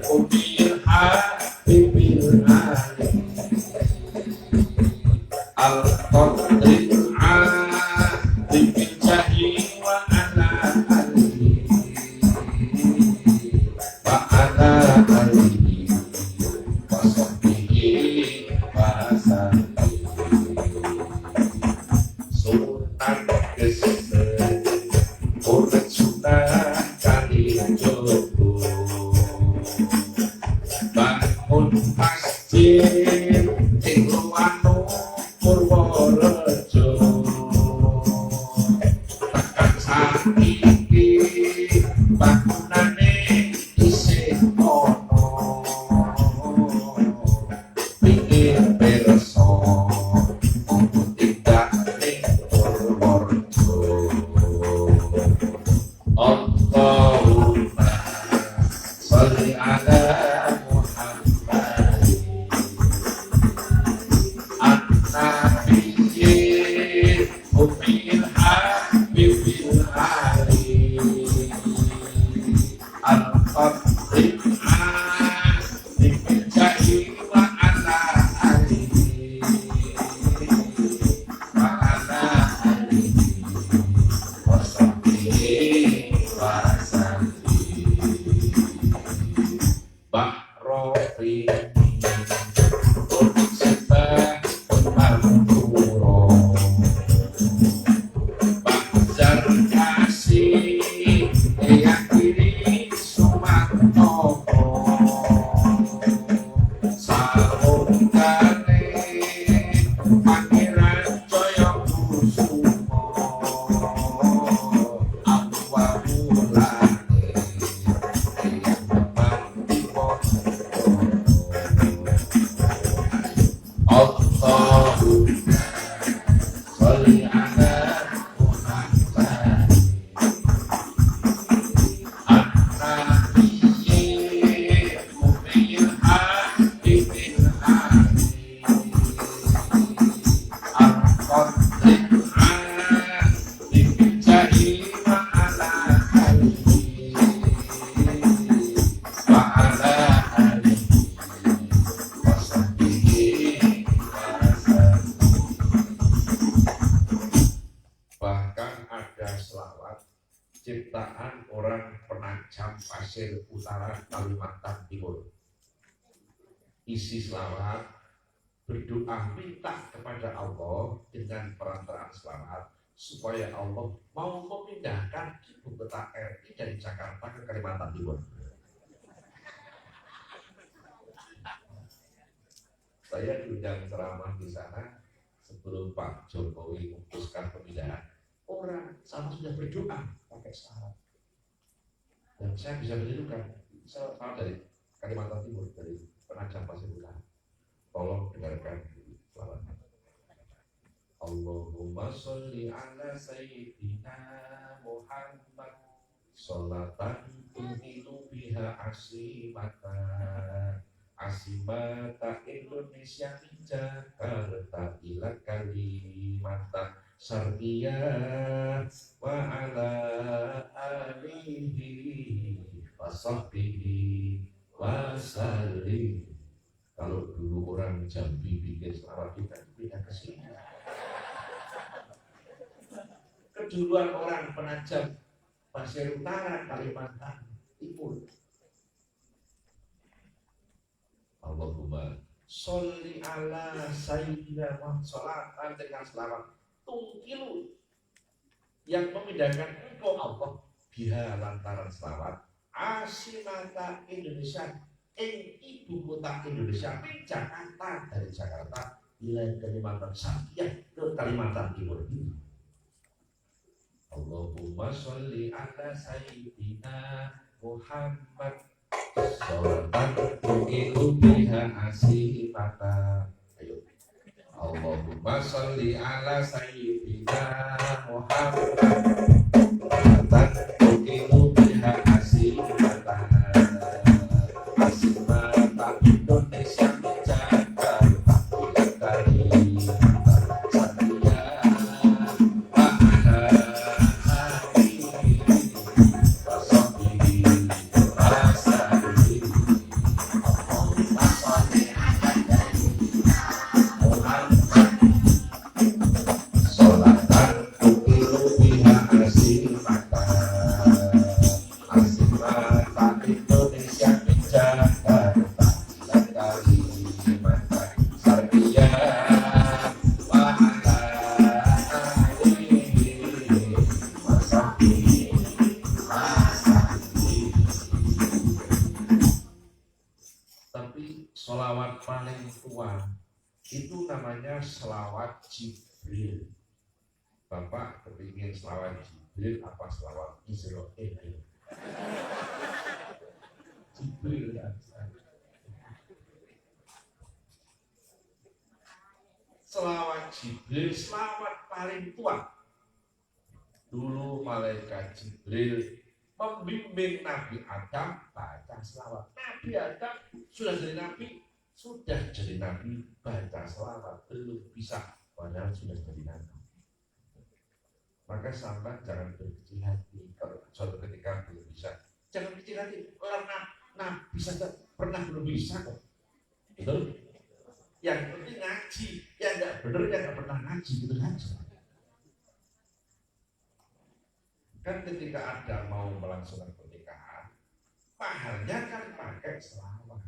ummil habibil alim al-qadril alim jahi wa ala alihi wa ala alihi wa sahbihi wa sallim. Sultan Geseng urut Sunan Kalijogo bangun masjid ing Luwano Purworejo tekan saiki bangunane isih ono pinggir perso tidak ning Purworejo. Allahumma sholli ala Muhammadin an-nabiyil ummil habibil alim al-qadril alim jahi wa ala alihi wa ala alihi wa sahbihi wa sallim. Bahrofi Utsibah Mamduro Bahjar Kasih Eyakiri Sumartoko Saungkane Pangeran Joyokusumo Amwabulane Eyang Mamduro. Allahumma sholli ala Muhammad an-nabiyil ummil habibil alim al-qadril alim jahi wa ala alihi wa ala alihi wa sahbihi wa sallim. Bahkan ada selawat ciptaan orang Penajam Pasir Utara Kalimantan Timur. Isi selawat berdoa minta kepada Allah dengan perantaraan selawat supaya Allah mau memindahkan ibu kota RI dari Jakarta ke Kalimantan Timur. Saya diundang ceramah di sana sebelum Pak Jokowi memutuskan pemindahan. Orang sama sudah berdoa pakai selawat. Dan saya bisa menirukan selawat dari Kalimantan Timur, dari Penajam Pasir Utara. Tolong dengarkan selawat. Allahumma sholli ala sayyidina Muhammad sholatan tuhilu biha asimata Indonesia min Jakarta ila Kalimantan Sardia wa ala alihi wa sahbihi wa sallim. Kalau dulu orang Jambi bikin selawat kita pindah ke sini. Keduluan orang Penajam Pasir Utara Kalimantan Timur. Allahumma sholli ala sayyidina Muhammad sholatan dengan selawat tungkilu yang memindahkan engkau Allah biha lantaran selawat asimata Indonesia ibu kota Indonesia min Jakarta dari Jakarta wilayah Kalimantan Sakia ke Kalimantan Timur ini. Allahumma sholli ala sayyidina Muhammad sholatan tuqilu biha asimata. Ayo. Allahumma sholli ala sayyidina Muhammad Itu namanya selawat Jibril. Bapak kepingin selawat Jibril apa selawat Israel? Jibril ya. Selawat Jibril, selawat paling tua. Dulu malaikat Jibril membimbing Nabi Adam baca selawat. Nabi Adam sudah jadi Nabi, baca selawat belum bisa, padahal sudah jadi Nabi. Maka sahabat jangan berkecil hati kalau suatu ketika belum bisa. Jangan kecil hati karena Nabi saja pernah belum bisa kok. Betul? Yang penting ngaji, yang nggak benar yang nggak pernah ngaji gitu saja. Kan ketika ada mau melangsungkan pernikahan, mahalnya kan pakai selawat.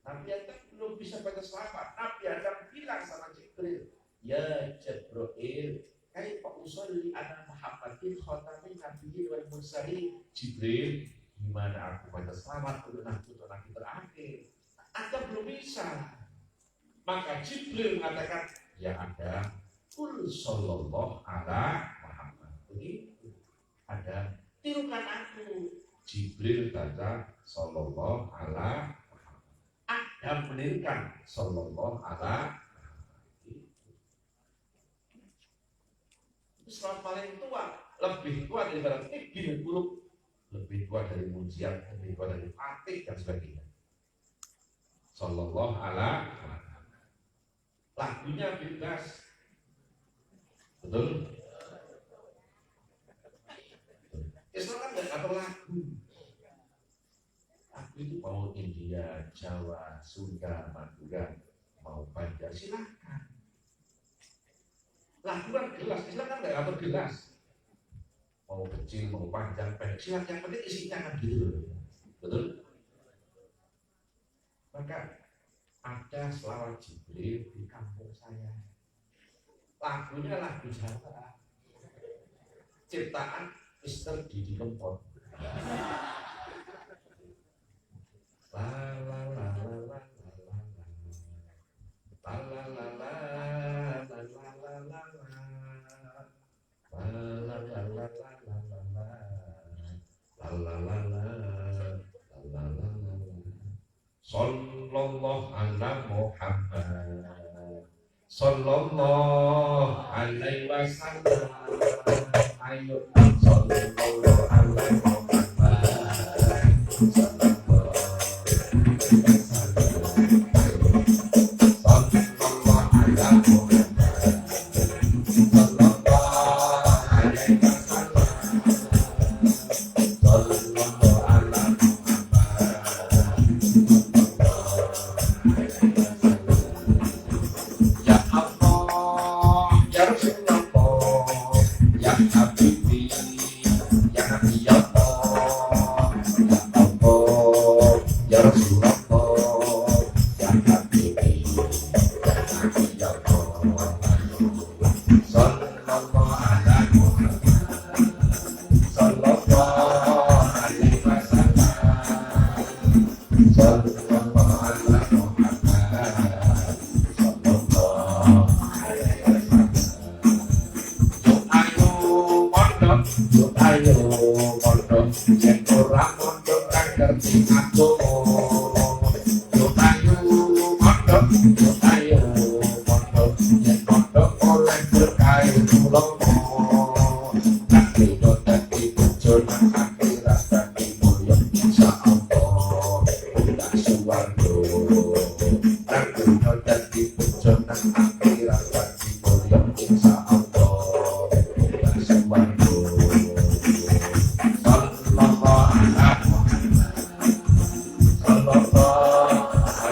Nabi Adam belum bisa baca selawat. Nabi Adam bilang sama Jibril, ya Jibril, kaifa usolli ala Muhammadin khatamin nabiyyin wal mursalin. Jibril, gimana aku baca selawat untuk nabi terakhir? Adam belum bisa. Maka Jibril mengatakan, ya Adam, kul sallallahu ala Muhammad. Begitu. Adam, tirukan aku. Jibril baca sallallahu ala Muhammad. Adam menirukan sallallahu ala Muhammad. Itu selawat paling tua, lebih tua daripada Ibn Qulub, lebih tua dari Mujiat, lebih tua dari Fatih dan sebagainya. Sallallahu ala Muhammad. Lagunya bebas, betul? Islam kan nggak atur lagu. Lagu itu mau India, Jawa, Sunda, Madura, mau Banjar, silakan. Lagu kan gelas, Islam kan nggak atur gelas. Mau kecil, mau panjang, pendek, silakan. Yang penting isinya kan gitu, betul? Maka ada selawat Jibril di kampung saya. Lagunya lagu Jawa, ciptaan Mr. Didi Kempot. La la la la la la la la la la la la la la la la. Sallallahu ala Muhammad, sallallahu alaihi wasallam. Ayo, sallallahu ala Muhammad, sallallahu alaihi wasallam. Sallallahu ala Muhammad, sallallahu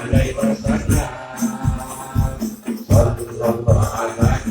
alaihi wasallam. Sallallahu ala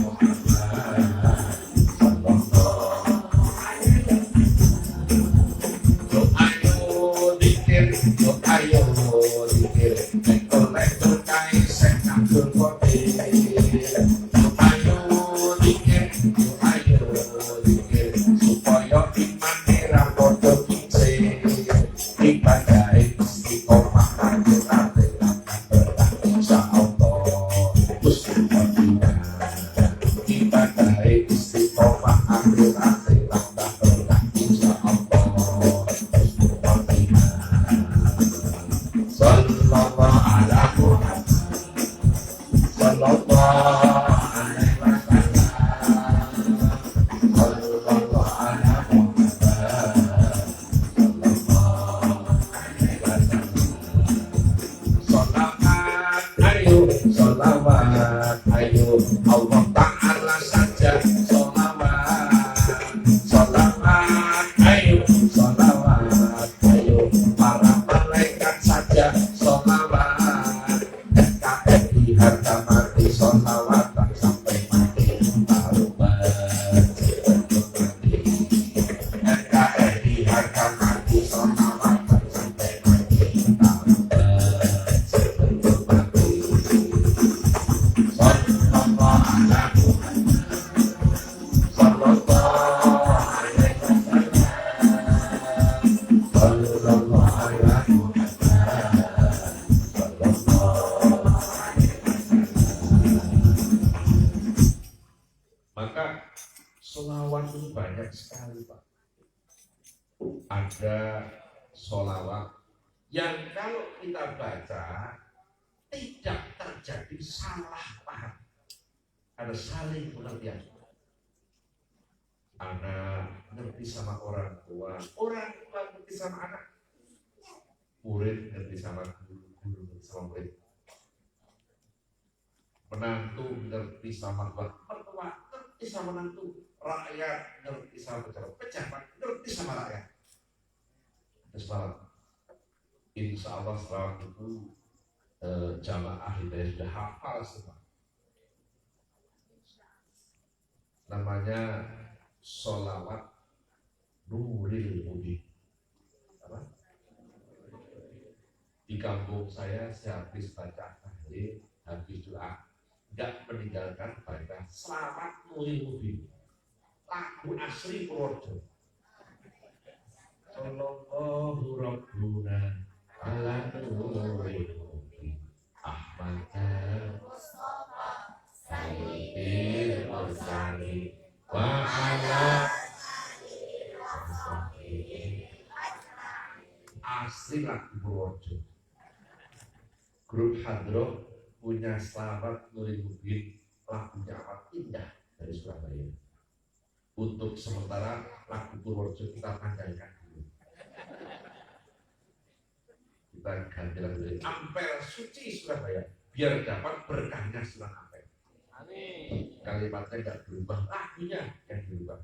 sekali Pak. Ada sholawat yang kalau kita baca tidak terjadi salah paham, ada saling pengertian. Anak ngerti sama orang tua ngerti sama anak, murid ngerti sama guru ngerti sama murid, menantu ngerti sama mertua ngerti sama menantu, rakyat ngerti sama pejabat ngerti sama rakyat. Selamat, insya Allah selamat itu jamaah hidayah sudah hafal semua. Namanya sholawat Nuril Mubin. Di kampung saya habis baca tahlil, habis doa, tidak meninggalkan baca selamat Nuril Mubin, lagu asli Purworejo. Sallallahu Rabbuna ala Nuril Mubin Ahmad Mustafa Sayyidil Mursalin wa ala asli lagu Purworejo. Grup Hadroh punya selamat Nuril Mubin, lagunya amat indah dari Surabaya. Untuk sementara lagu Purworejo kita panjangkan dulu. Kita ganti lagu dari Ampel Suci Surabaya biar dapat berkahnya Sunan Ampel. Amin. Kalimatnya tidak berubah, lagunya yang berubah.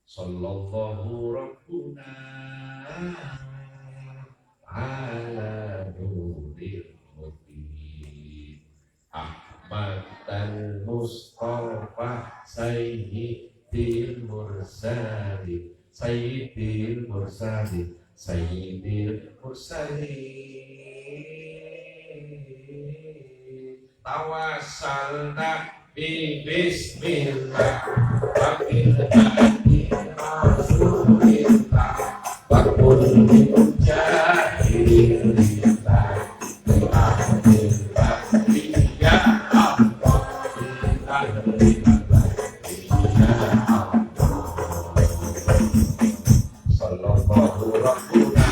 Sallallahu Rabbuna ala Nuril Mubin Ahmad al-Mustafa Sayyidil Mursalin Sayyidil Mursalin Sayyidil Mursalin Tawassalna bi bismillah wa bil hadi rasulillah wa kulli mujahidin lillah bi ahdil ya Allah sallallahu rabbuna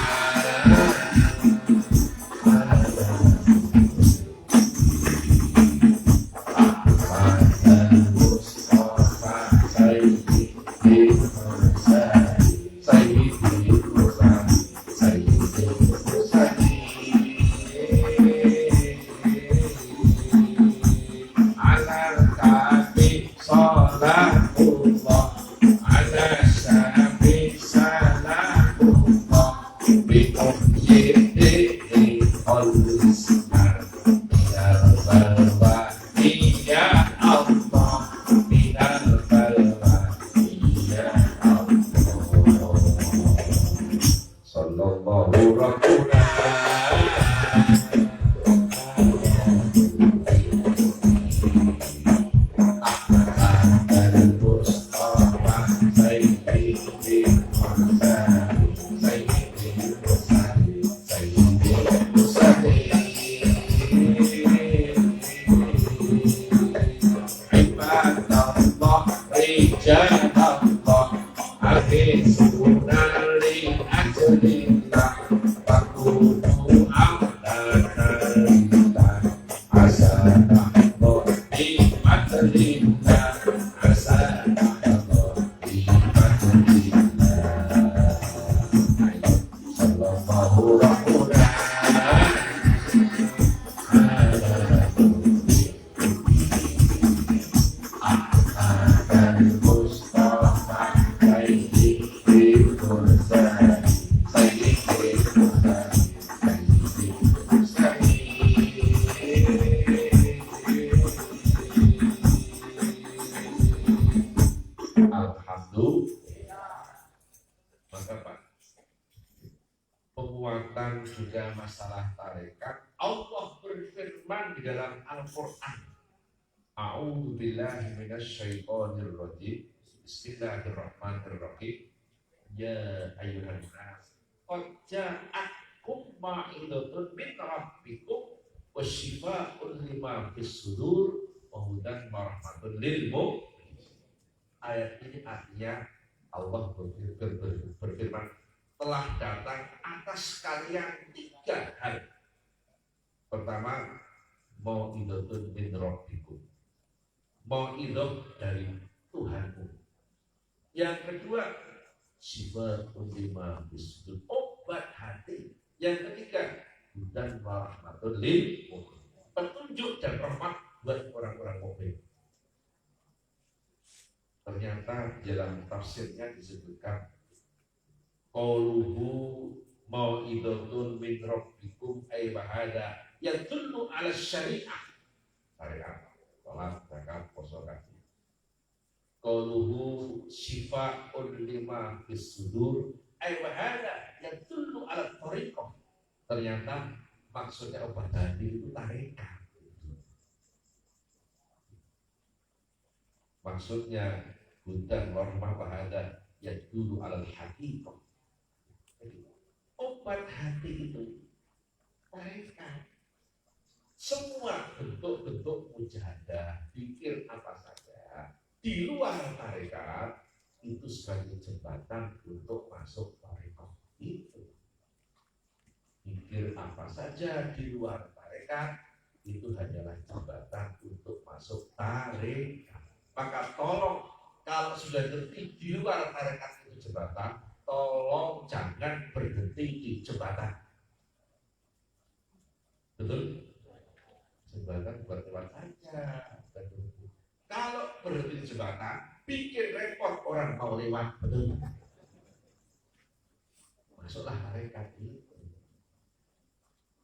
penguatan juga masalah tarekat. Allah berfirman di dalam Al-Quran, A'udzu billahi minasyaitonir rajim. Bismillahirrahmanirrahim. Ya ayyuhan nas, qad ja'akum mau'izatun min rabbikum wa syifaa'un lima fis sudur wa hudan wa rahmatun lil mu'minin. Ayat ini artinya Allah berfirman, telah datang atas kalian 3 hal. Pertama, mau'idhatun min rabbikum, mau'idhah dari Tuhanmu. Yang kedua, syifaa'un lima fis-sudur, obat hati. Yang ketiga, hudan wa rahmatun lil mu'minin, petunjuk dan rahmat buat orang-orang mukmin. Ternyata dalam tafsirnya disebutkan qauluhu mau'idhatun min rabbikum ay bahada yadullu ala syariah, syariat salat zakat puasa haji. Qauluhu syifa'un lima fis sudur ay bahada yadullu ala thariqah, ternyata maksudnya obat hati itu tarekat. Maksudnya hudan warahmah bahada yadullu ala haqiqah. Obat hati itu tarekat. Semua bentuk-bentuk mujahadah, pikir apa saja di luar tarekat itu sebagai jembatan untuk masuk tarekat. Itu pikir apa saja di luar tarekat itu hanyalah jembatan untuk masuk tarekat. Maka tolong, kalau sudah ngerti di luar tarekat itu jembatan, tolong jangan berhenti di jembatan. Betul? Jembatan buat lewat saja. Kalau berhenti di jembatan, bikin repot orang mau lewat. Betul? Masuklah tarekat itu.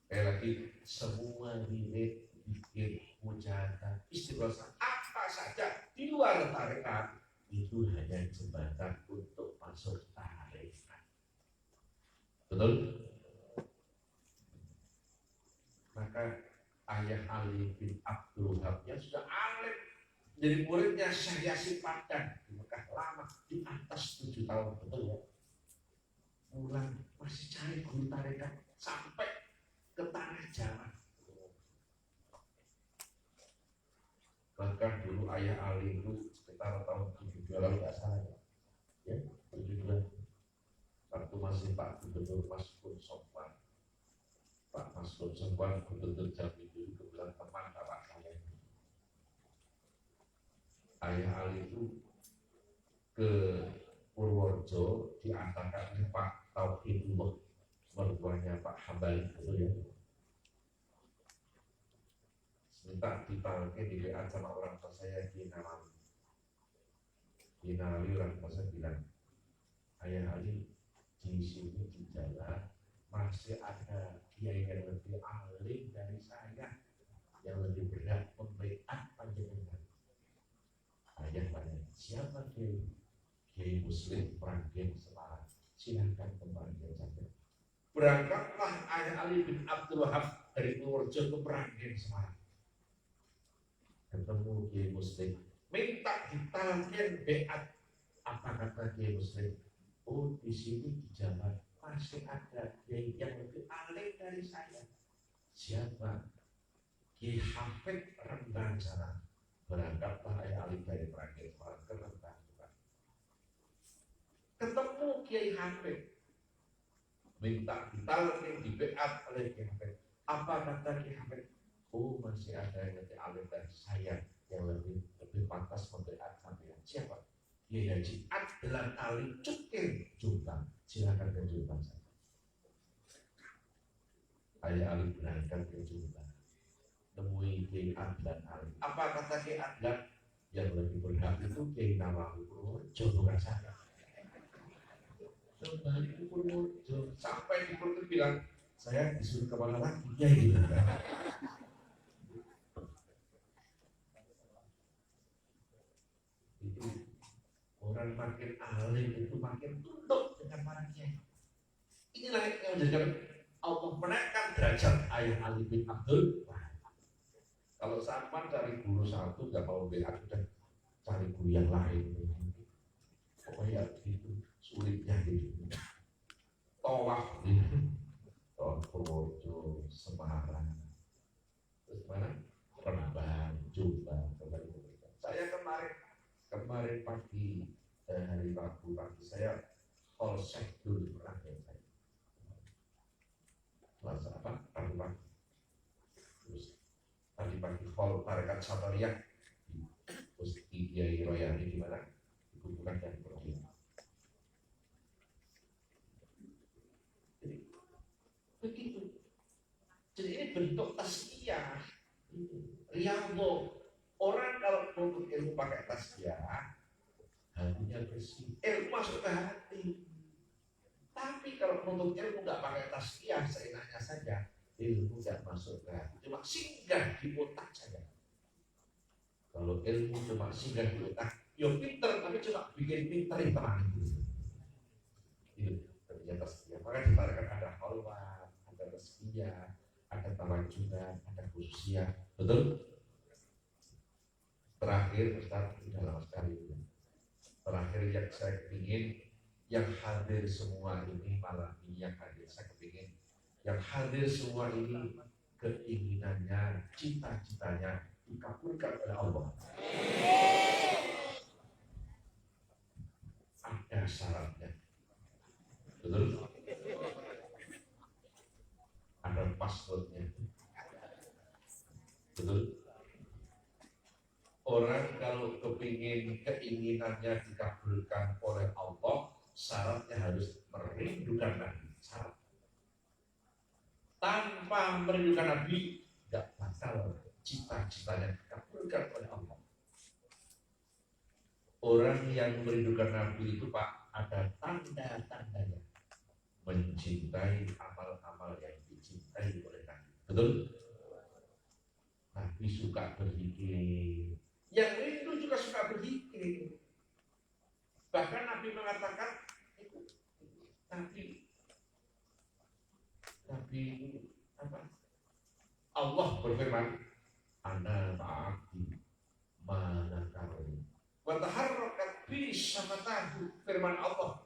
Sekali lagi, semua wirid, pikir, mujahadah, istighosa, apa saja di luar tarekat itu hanya jembatan untuk masuk tarekat. Betul? Maka ayah Ali bin Abdul Wahab yang sudah alim, jadi muridnya Syekh Yasin Padang di Mekah lama, di atas 7 tahun, betul ya? Pulang masih cari guru tarekat sampai ke tanah Jawa. Bahkan dulu ayah Ali itu sekitar tahun 72 kalau nggak salah ya, 72. Waktu masih Pak Gubernur Maskun Sofwan, Pak Maskun Sofwan Gubernur Jambi itu kebetulan teman bapak saya. Ayah Ali itu ke Purworejo diantarkan oleh Pak Tauhidullah, mertuanya Pak Hambali, betul ya? Minta dipanggil di WA sama orang tua saya di Nawawi. Di Nawawi orang tua saya bilang, ayah Ali di sini di jalan masih ada kiai yang lebih alim dari saya, yang lebih berat membaiat panjenengan. Ayah tanya, siapa kiai? Kiai Muslim Pranggen Semarang. Silahkan kembali saja. Berangkatlah ayah Ali bin Abdul Wahab dari Purworejo ke Pranggen Semarang. Ketemu Kiai Muslim, minta ditalkin beat. Apa kata Kiai Muslim? Oh, di sini di Jawa masih ada Kiai yang lebih alim dari saya. Siapa? Kiai Hafid Rembang Sana. Berangkatlah ayah Ali dari Pranggen Semarang ke Rembang. Ketemu Kiai Hafid, minta ditalkin di beat oleh Kiai Hafid. Apa kata Kiai Hafid? Oh, masih ada yang lebih alim dari saya, yang lebih pantas memberi sampean. Siapa? Kiai Haji Adlan Ali Cukir Jombang. Silakan ke Jombang saja. Ayah Ali berangkat ke Jombang, temui Kiai Adlan Ali. Apa kata Kiai Adlan? Yang lebih berhak itu Kiai Nawawi Purworejo, bukan saya. Kembali ke Purworejo, sampai di Purworejo bilang, saya disuruh kemana lagi? Ya ini. Itu orang makin alim itu makin tunduk dengan para kiai. Inilah yang menjadikan Allah menaikkan derajat ayah Ali bin Abdul Wahab. Kalau sampai cari guru satu nggak mau beat, udah cari guru yang lain. Pokoknya itu sulitnya gitu. Tawaf gitu. Tawaf Purworejo, Semarang, terus mana? Rembang, Jombang. Saya kemarin pagi, hari Rabu pagi saya polsek dulu pernah ya saya. Masa apa? Pagi-pagi. Terus pagi-pagi hall Tarekat Sabariyah terus Kiai Royani di mana? Itu bukan yang pergi. Jadi begitu. Jadi ini bentuk tasbiyah. Riyadhah. Orang kalau menuntut ilmu pakai tasbiyah, hatinya bersih. Ilmu masuk ke hati. Tapi kalau menuntut ilmu nggak pakai tasbiyah, seenaknya saja, ilmu nggak masuk ke hati. Cuma singgah di otak saja. Kalau ilmu cuma singgah di otak, ya pinter, tapi cuma bikin pinterin teman itu. Itu ternyata tasbiyah. Maka ditaruhkan ada khalwat, ada tasbiyah, ada tawajudan, ada khususiyah. Betul? Terakhir, Ustaz, sudah lama sekali. Terakhir yang saya ingin, yang hadir semua ini malam ini yang hadir, saya kepingin yang hadir semua ini keinginannya, cita-citanya dikabulkan oleh Allah. Ada syaratnya. Betul? Ada passwordnya. Betul? Orang kalau kepingin keinginannya dikabulkan oleh Allah, syaratnya harus merindukan Nabi. Syarat. Tanpa merindukan Nabi, tidak bakal cita-citanya dikabulkan oleh Allah. Orang yang merindukan Nabi itu Pak, ada tanda-tandanya. Mencintai amal-amal yang dicintai oleh Nabi. Betul? Nabi suka berzikir. Yang rindu juga suka berzikir. Bahkan Nabi mengatakan itu Nabi apa? Allah berfirman, "Ana ma'abdi mana karuni." Wa taharrakat bi syafatahu, firman Allah,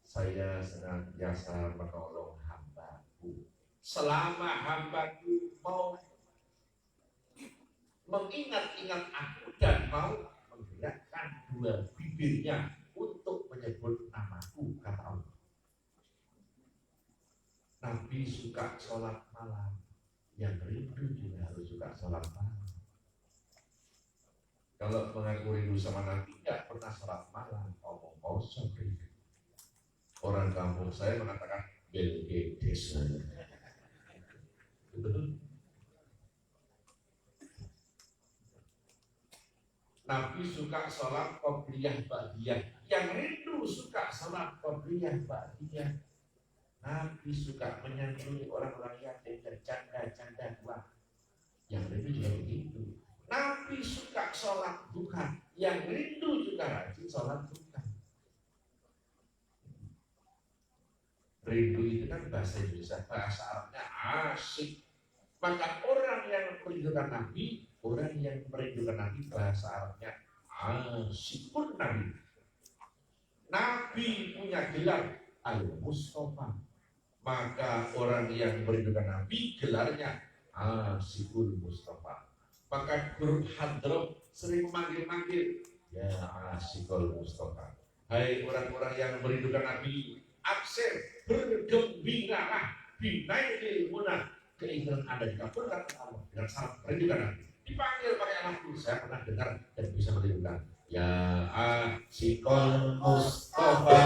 saya senantiasa menolong hambaku selama hambaku mau mengingat-ingat aku dan mau menggerakkan dua bibirnya untuk menyebut namaku, kata Allah. Nabi suka sholat malam, yang rindu juga harus suka sholat malam. Kalau mengaku rindu sama Nabi, tidak pernah sholat malam, omong kosong rindu. Orang kampung saya mengatakan belgedes. Betul? Nabi suka sholat qobliyah ba'diyah. Yang rindu suka sholat qobliyah ba'diyah. Nabi suka menyantuni orang-orang yatim dan janda-janda tua. Yang rindu juga begitu. Nabi suka sholat duha. Yang rindu juga rajin sholat duha. Rindu itu kan bahasa Indonesia, bahasa Arabnya asyik. Maka orang yang merindukan Nabi, orang yang merindukan Nabi, bahasa Arabnya asyikun Nabi. Nabi punya gelar Al-Mustafa. Maka orang yang merindukan Nabi, gelarnya Asyikul Mustafa. Maka guru hadroh sering memanggil-manggil, ya Asyikul Mustafa. Hai orang-orang yang merindukan Nabi, absen, bergembiralah, binaikil munah. Keinginan Anda dikabulkan oleh Allah dengan syarat merindukan Nabi. Dipanggil pakai anakku, saya pernah dengar dan bisa merindukan. Ya Asyikul Mustafa.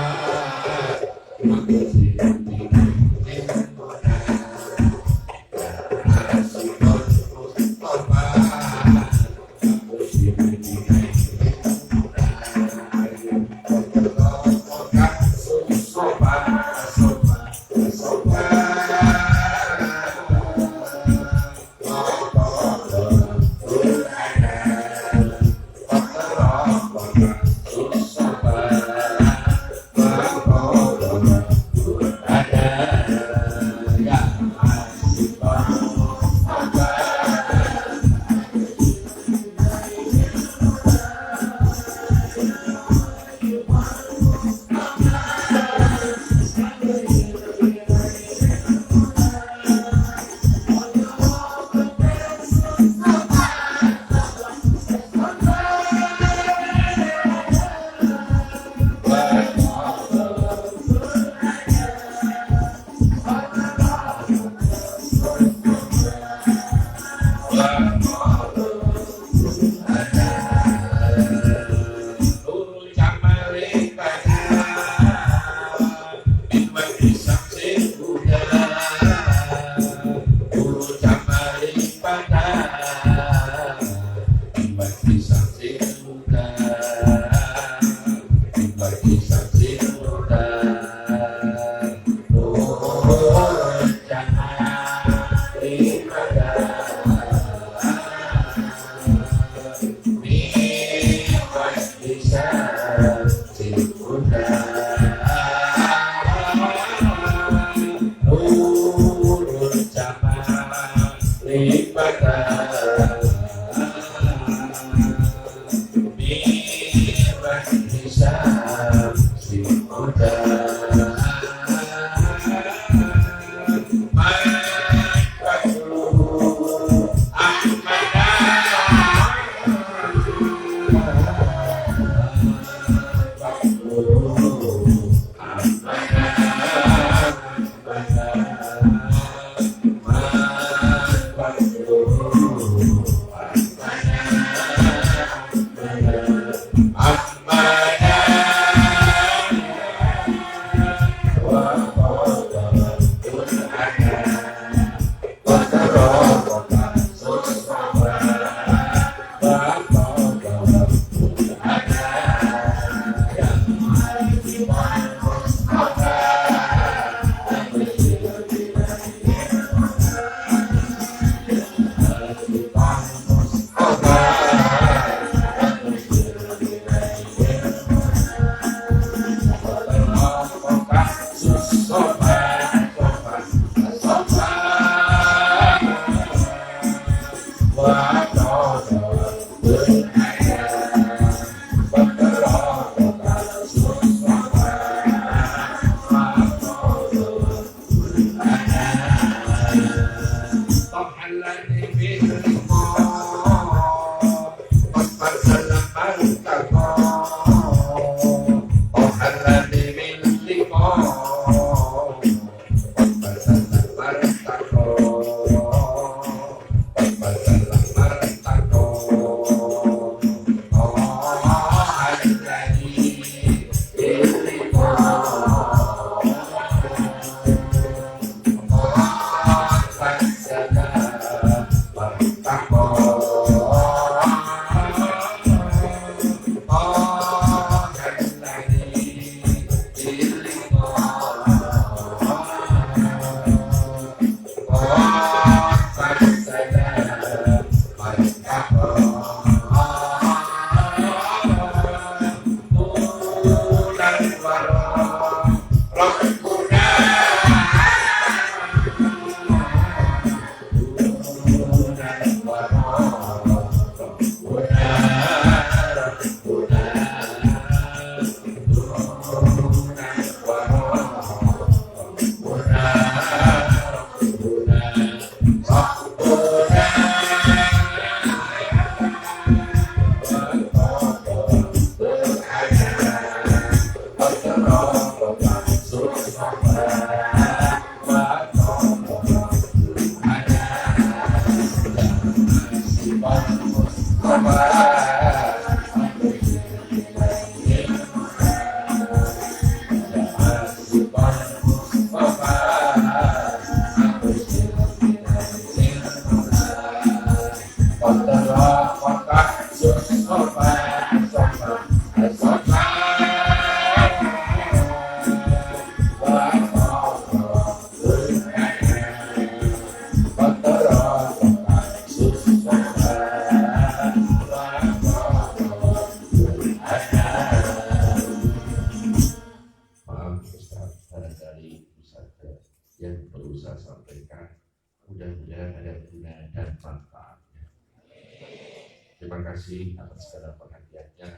Terima kasih atas segala perhatiannya.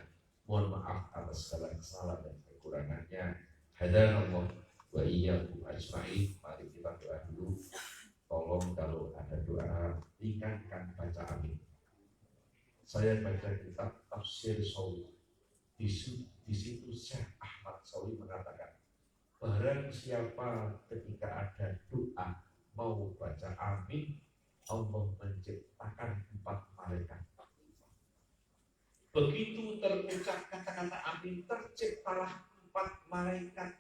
Mohon maaf atas segala kesalahan dan kekurangannya. Hadanallah wa iyyakum ajmain. Mari kita doa dulu. Tolong kalau ada doa ringankan baca amin. Saya baca kitab Tafsir Shawi. Di situ Syekh Ahmad Shawi mengatakan, barang siapa ketika ada doa mau baca amin, Allah menciptakan 4 malaikat. Begitu terucap kata-kata amin, terciptalah 4 malaikat.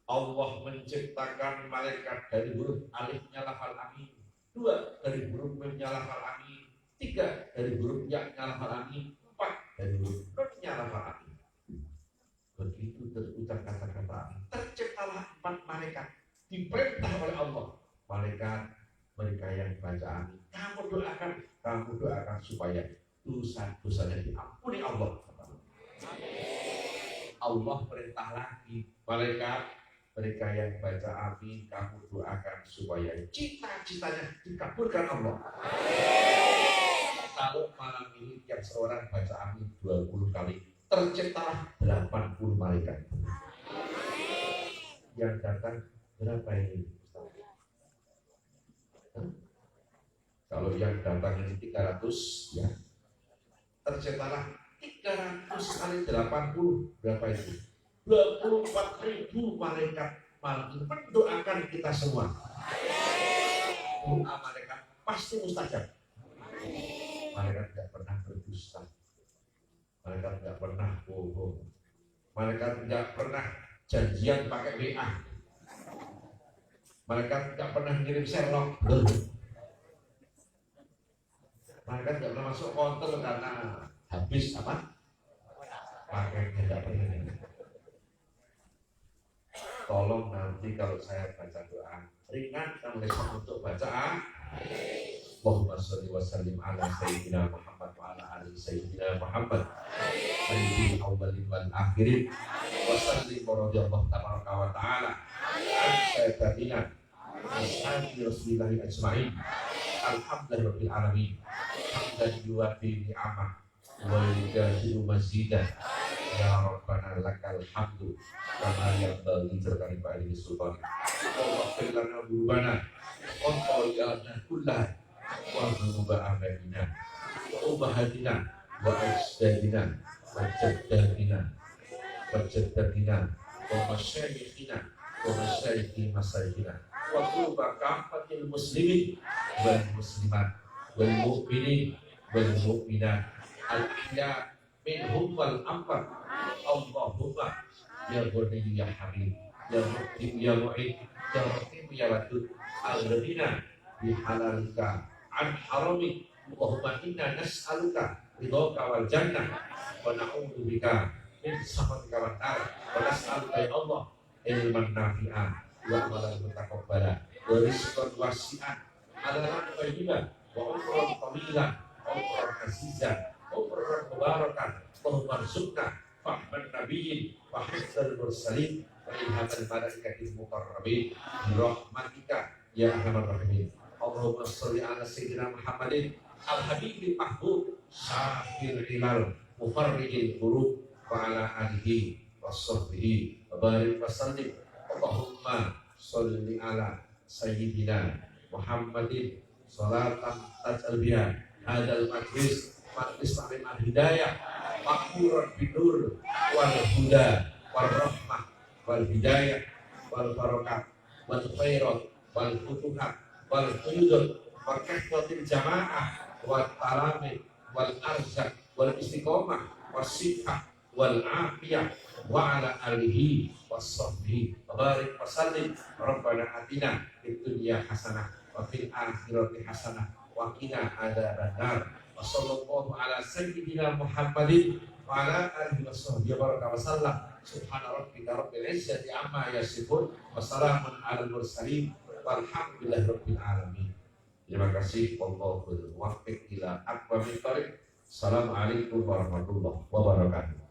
Allah menciptakan malaikat dari huruf alifnya lafal amin, 2 dari huruf memnya lafal amin, 3 dari huruf ya-nya lafal amin, 4 dari huruf nun-nya lafal amin. Begitu terucap kata-kata amin, terciptalah 4 malaikat. Diperintah oleh Allah, malaikat mereka yang baca amin, kamu doakan supaya dosa-dosanya diampuni Allah. Allah perintah lagi, malaikat mereka yang baca amin, kamu doakan supaya cita-citanya dikabulkan Allah. Kalau malam ini tiap seorang baca amin 20 kali, terciptalah 80 malaikat. yang datang berapa ini? Kalau yang datang ini 300 ya, terciptalah 300 kali 80 berapa itu? 24.000 malaikat malam itu mendoakan kita semua. Doa malaikat pasti mustajab. Malaikat tidak pernah berdusta. Malaikat tidak pernah bohong. Malaikat tidak pernah janjian pakai WA. Malaikat tidak pernah ngirim Sherlock. Malaikat tidak pernah masuk konter karena habis apa? Pakainya tidak pernah. Tolong nanti kalau saya baca doa ringan dan lesan untuk baca. Allahumma sholli wa sallim ala sayyidina Muhammad wa ala ali sayyidina Muhammad sayyidil awwalin wal akhirin wa sallim radhiyallahu tabaraka wa ta'ala an sayyidina ashabi rasulillahi ajma'in alhamdulillahi rabbil alamin hamdan yuwafi ni'amah wa yukadziru mazidah ya rabbana lakal hamdu kama yanbaghi li ba'di sultan Allah lana dhunubana wa qayyana kullah wa dhunuba amalina wa ubahatina wa ajdadina wa jaddadina wa masyayikhina wa masyayikhi masyayikina wa quba kafatil muslimin wal muslimat wal mu'minin wal mu'minat al ahya minhum wal amwat Allahumma ya ghani ya hamid ya mu'min ya mu'id ya rahim ya wadud al-ghina bihalalika an haramik Allahumma inna nas'aluka ridhaka wal jannah wa na'udzu bika min sakhatika wan nar wa nas'aluka ya Allah ilman nafi'an wa amalan mutaqabbala wa rizqan wasi'an halalan thayyiban wa umran tawilan wa umran azizan wa umran mubarakan Allahumma rzuqna fahman nabiyyin wa hifdzal mursalin wa ilhamal malaikatil muqarrabin bi rahmatika ya arhamar rahimin. Allahumma sholli ala sayyidina Muhammadin al-habibil mahbub syafir ilal mufarrijil hurub wa ala alihi wa sahbihi wa barik wa sallim. Allahumma sholli ala sayyidina Muhammadin salatan taj'al biha hadal majlis ta'lim al-hidayah makmuran binur wal huda wal rahmah wal hidayah wal barakah wal khairat wal futuhat wal quyudat wal kahwatil jamaah wal talamid wal arzak wal istiqomah wal sihah wal afiyah wa ala alihi was sahbihi wa barik wa sallim. Rabbana atina fid dunya hasanah wa fil akhirati hasanah wa qina adzabannar. Wa sallallahu ala sayyidina Muhammadin wa ala alihi wa sahbihi wa baraka wa sallam. Subhana rabbika rabbil izzati amma yasifun wa salamun alal mursalin walhamdulillahi rabbil alamin. Terima kasih. Wallahul muwaffiq ila aqwamit thoriq. Assalamualaikum warahmatullahi wabarakatuh.